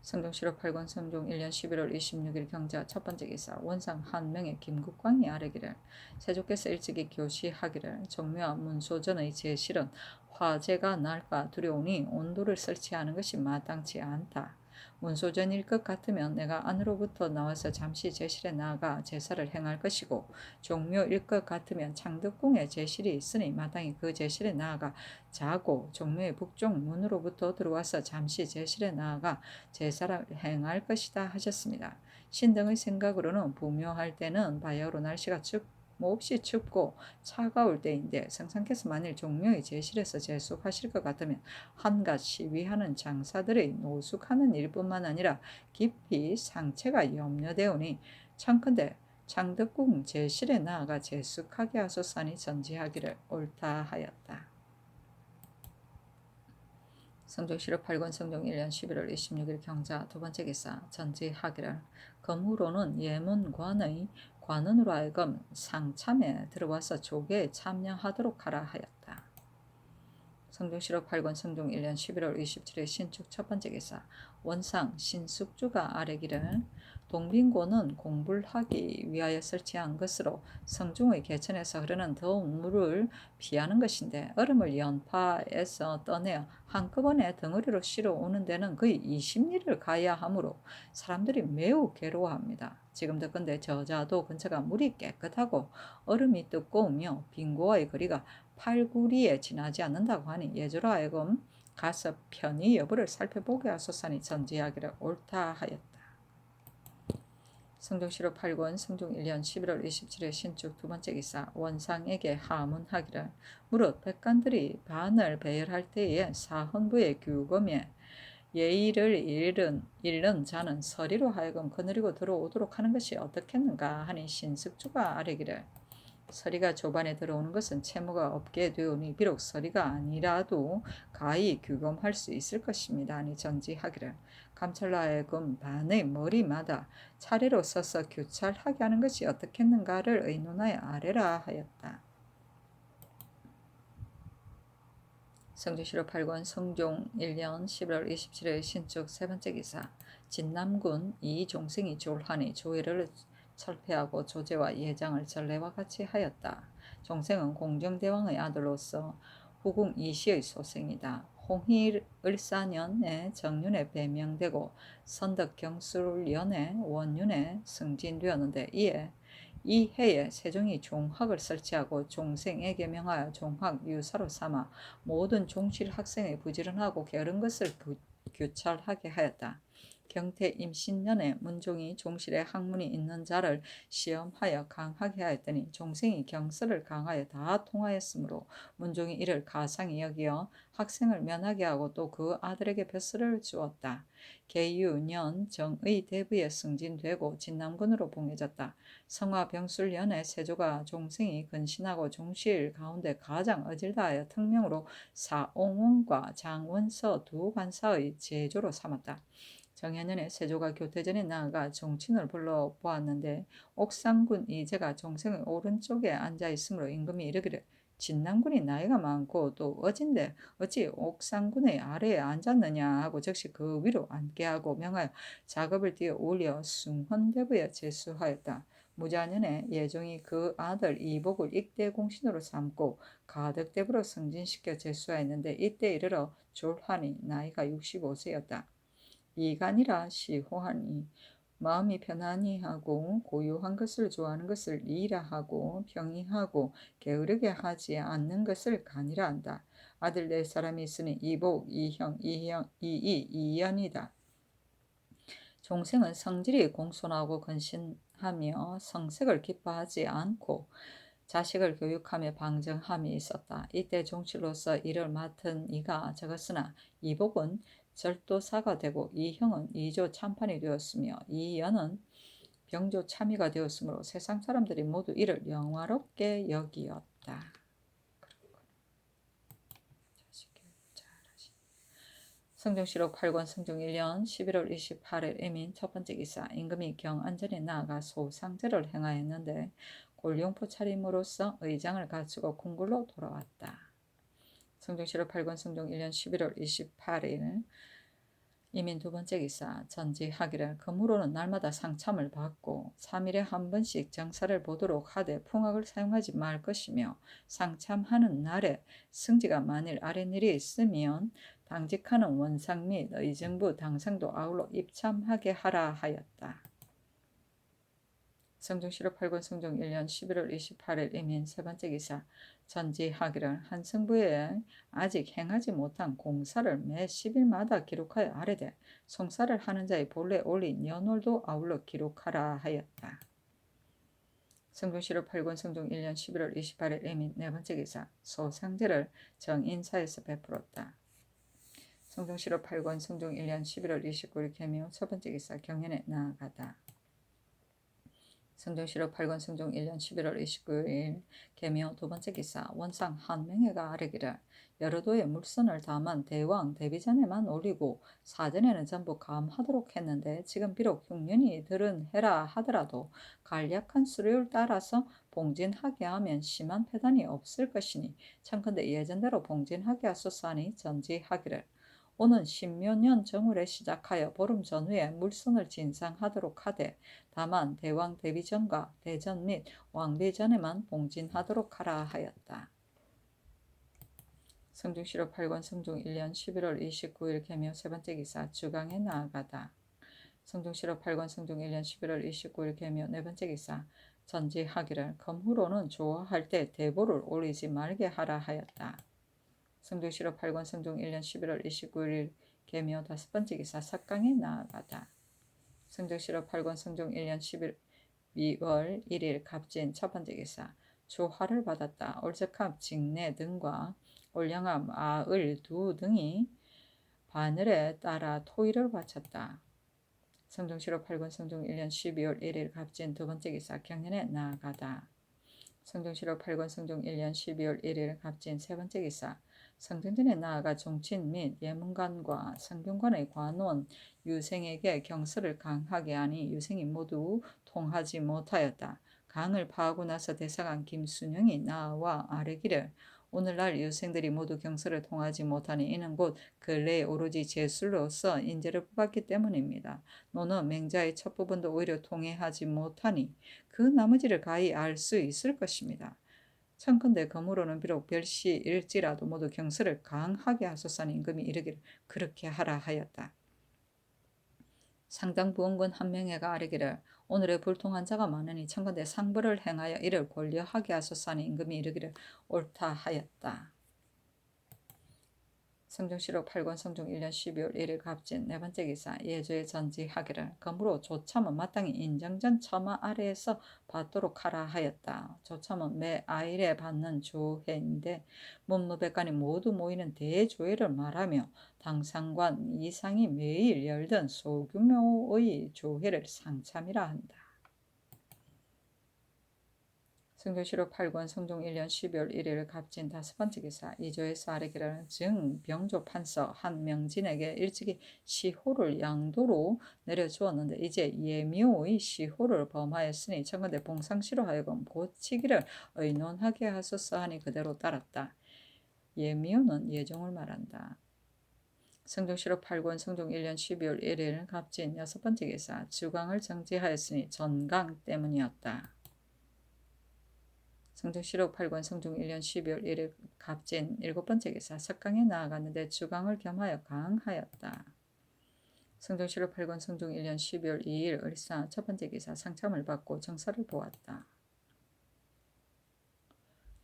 성종실록 8권 성종 1년 11월 26일 경자 첫 번째 기사. 원상 한 명의 김국광이 아뢰기를 세조께서 일찍이 교시하기를 종묘와 문소전의 제실은 화재가 날까 두려우니 온도를 설치하는 것이 마땅치 않다. 문소전일 것 같으면 내가 안으로부터 나와서 잠시 제실에 나아가 제사를 행할 것이고 종묘일 것 같으면 창덕궁에 제실이 있으니 마땅히 그 제실에 나아가 자고 종묘의 북쪽 문으로부터 들어와서 잠시 제실에 나아가 제사를 행할 것이다 하셨습니다. 신등의 생각으로는 부묘할 때는 바야흐로 날씨가 몹시 춥고 차가울 때인데 성상께서 만일 종묘의 제실에서 제숙하실 것 같으면 한갓 시위하는 장사들의 노숙하는 일뿐만 아니라 깊이 상체가 염려되오니 청컨대 창덕궁 제실에 나아가 제숙하게 하소서니 전지하기를 옳다 하였다. 성종실록 8권 성종 1년 11월 26일 경자 두 번째 기사. 전지하기를 검후로는 예문관의 관원으로 하여금 상참에 들어와서 조계에 참여하도록 하라 하였다. 성종실록 8권 성종 1년 11월 27일 신축 첫 번째 기사. 원상 신숙주가 아뢰기를 동빙고는 공부를 하기 위하여 설치한 것으로 성중의 개천에서 흐르는 더운 물을 피하는 것인데 얼음을 연파에서 떠내어 한꺼번에 덩어리로 실어 오는 데는 거의 20리를 가야 하므로 사람들이 매우 괴로워합니다. 지금도 근데 저자도 근처가 물이 깨끗하고 얼음이 두꺼우며 빙고와의 거리가 8구리에 지나지 않는다고 하니 예조로 하여금 가서 편히 여부를 살펴보게 하소서니 전지하기를 옳다 하였다. 성종실록 8권 성종 1년 11월 27일 신축 두 번째 기사. 원상에게 하문하기를 무릇 백관들이 반을 배열할 때에 사헌부의 규검에 예의를 잃는 자는 서리로 하여금 거느리고 들어오도록 하는 것이 어떻겠는가 하니 신숙주가 아뢰기를 서리가 조반에 들어오는 것은 채무가 없게 되오니 비록 서리가 아니라도 가히 규검할 수 있을 것입니다 하니 전지하기를 감찰로 하여금 반의 머리마다 차례로 서서 교찰하게 하는 것이 어떻겠는가를 의논하여 아뢰라 하였다. 성종실록 8권 성종 1년 11월 27일 신축 세 번째 기사. 진남군 이종생이 졸하니 조회를 철폐하고 조제와 예장을 전례와 같이 하였다. 종생은 공정대왕의 아들로서 후궁 이시의 소생이다. 홍희을사년에 정윤에 배명되고 선덕경술년에 원윤에 승진되었는데 이 해에 세종이 종학을 설치하고 종생에게 명하여 종학 유사로 삼아 모든 종실 학생의 부지런하고 게으른 것을 규찰하게 하였다. 경태 임신년에 문종이 종실에 학문이 있는 자를 시험하여 강하게 하였더니 종생이 경서를 강하여 다 통하였으므로 문종이 이를 가상히 여기어 학생을 면하게 하고 또 그 아들에게 벼슬을 주었다. 계유년 정의 대부에 승진되고 진남군으로 봉해졌다. 성화병술년에 세조가 종생이 근신하고 종실 가운데 가장 어질다하여 특명으로 사옹원과 장원서 두 관사의 제조로 삼았다. 정해년에 세조가 교태전에 나아가 종친을 불러보았는데 옥상군 이제가 종생의 오른쪽에 앉아있으므로 임금이 이르기를 진남군이 나이가 많고 또 어진데 어찌 옥상군의 아래에 앉았느냐 하고 즉시 그 위로 앉게 하고 명하여 작업을 띄어 올려 숭헌대부에 제수하였다. 무자년에 예종이 그 아들 이복을 익대공신으로 삼고 가덕대부로 승진시켜 제수하였는데 이때 이르러 졸하니 나이가 65세였다. 이간이라 시호하니 마음이 편안히 하고 고요한 것을 좋아하는 것을 이라 하고 평이하고 게으르게 하지 않는 것을 간이라 한다. 아들 네 사람이 있으니 이복, 이형, 이형, 이이, 이연이다. 종생은 성질이 공손하고 근신하며 성색을 기뻐하지 않고 자식을 교육하며 방정함이 있었다. 이때 종치로서 일을 맡은 이가 적었으나 이복은 절도사가 되고 이형은 이조 참판이 되었으며 이연은 병조 참의가 되었으므로 세상 사람들이 모두 이를 영화롭게 여기었다. 성종시록 8권 성종 1년 11월 28일 이민 첫 번째 기사 임금이 경안전에 나아가 소상제를 행하였는데 골룡포 차림으로써 의장을 갖추고 궁굴로 돌아왔다. 성종시록 8권 성종 1년 11월 28일 이민 두 번째 기사 전지하기를 금으로는 날마다 상참을 받고 3일에 한 번씩 정사를 보도록 하되 풍악을 사용하지 말 것이며 상참하는 날에 승지가 만일 아랫일이 있으면 당직하는 원상 및 의정부 당상도 아울러 입참하게 하라 하였다. 성종시록 8권 성종 1년 11월 28일 이민 세 번째 기사 전지하기를 한성부에 아직 행하지 못한 공사를 매 10일마다 기록하여 아래되 송사를 하는 자의 본래 올린 연월도 아울러 기록하라 하였다. 성종시록 8권 성종 1년 11월 28일 이민 네 번째 기사 소상제를 정인사에서 베풀었다. 성종시록 8권 성종 1년 11월 29일 개묘 첫 번째 기사 경연에 나아가다. 성종시록 8권 성종 1년 11월 29일 개묘 두 번째 기사 원상 한명회가 아뢰기를 여러도의 물선을 담은 대왕 대비전에만 올리고 사전에는 전부 감하도록 했는데 지금 비록 흉년이 들은 해라 하더라도 간략한 수료를 따라서 봉진하게 하면 심한 폐단이 없을 것이니 청컨대 예전대로 봉진하게 하소서 하니 전지하기를 오는 신묘년 정월에 시작하여 보름 전후에 물선을 진상하도록 하되 다만 대왕 대비전과 대전 및 왕대전에만 봉진하도록 하라 하였다. 성종시록 8권 성종 1년 11월 29일 개묘 세 번째 기사 주강에 나아가다. 성종시록 8권 성종 1년 11월 29일 개묘 네 번째 기사 전지하기를 검후로는 좋아할 때 대보를 올리지 말게 하라 하였다. 성종시록 8권 성종 1년 11월 29일 개묘 다섯 번째 기사 석강에 나아가다. 성종시록 8권 성종 1년 12월 1일 갑진 첫 번째 기사 조화를 받았다. 올적합 직내 등과 올영합 아을 두 등이 바늘에 따라 토의를 바쳤다. 성종시록 8권 성종 1년 12월 1일 갑진 두 번째 기사 경연에 나아가다. 성종시록 8권 성종 1년 12월 1일 갑진 세 번째 기사 성전전에 나아가 종친 및 예문관과 성균관의 관원 유생에게 경서를 강하게 하니 유생이 모두 통하지 못하였다. 강을 파하고 나서 대사관 김순영이 나와 아뢰기를 오늘날 유생들이 모두 경서를 통하지 못하니 이는 곧 근래에 오로지 제술로서 인재를 뽑았기 때문입니다. 노는 맹자의 첫 부분도 오히려 통해하지 못하니 그 나머지를 가히 알 수 있을 것입니다. 청컨대 검으로는 비록 별시일지라도 모두 경서를 강하게 하소서 하니 임금이 이르기를 그렇게 하라 하였다. 상당부원군 한명회가 아뢰기를 오늘의 불통한 자가 많으니 청컨대 상벌을 행하여 이를 권려하게 하소서 하니 임금이 이르기를 옳다 하였다. 성종시록 8권 성종 1년 12월 1일 갑진 네 번째 기사 예조의 전지하기를 검으로 조참은 마땅히 인정전 처마 아래에서 받도록 하라 하였다. 조참은 매 아일에 받는 조회인데 문무백관이 모두 모이는 대조회를 말하며 당상관 이상이 매일 열던 소규모의 조회를 상참이라 한다. 성종시록 8권 성종 1년 12월 1일 갑진 다섯 번째 기사 이조에서 아뢰기를 즉 병조 판서 한명진에게 일찍이 시호를 양도로 내려주었는데 이제 예묘의 시호를 범하였으니 청컨대 봉상시로 하여금 고치기를 의논하게 하소서 하니 그대로 따랐다. 예묘는 예종을 말한다. 성종시록 8권 성종 1년 12월 1일 갑진 여섯 번째 기사 주강을 정지하였으니 전강 때문이었다. 성종시록 8권 성종 1년 12월 1일 갑진 일곱 번째 기사 석강에 나아갔는데 주강을 겸하여 강하였다. 성종실록 8권 성종 1년 12월 2일 을사 첫 번째 기사 상참을 받고 정사를 보았다.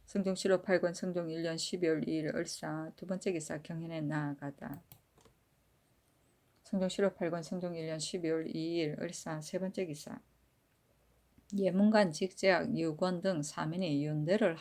성종실록 8권 성종 1년 12월 2일 을사 두 번째 기사 경연에 나아가다. 성종실록 8권 성종 1년 12월 2일 을사 세 번째 기사 예문관 직제학 유권 등 사민이 윤대를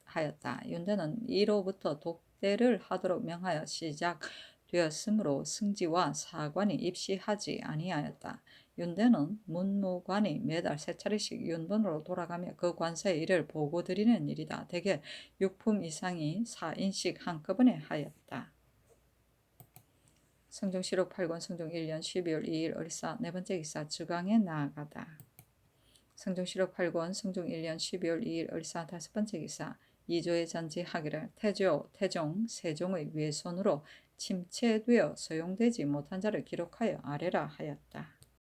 하였다. 윤대는 이로부터 독대를 하도록 명하여 시작되었으므로 승지와 사관이 입시하지 아니하였다. 윤대는 문무관이 매달 세 차례씩 윤본으로 돌아가며 그 관사의 일을 보고드리는 일이다. 대개 6품 이상이 4인씩 한꺼번에 하였다. 성종실록 8권 성종 1년 12월 2일 을사 네 번째 기사 주강에 나아가다. 성종실록 8권 성종 1년 12월 2일 을사 다섯 번째 기사 이조의 전지하기를 태종, 세종의 외손으로 침체되어 소용되지 못한 자를 기록하여 아래라 하였다.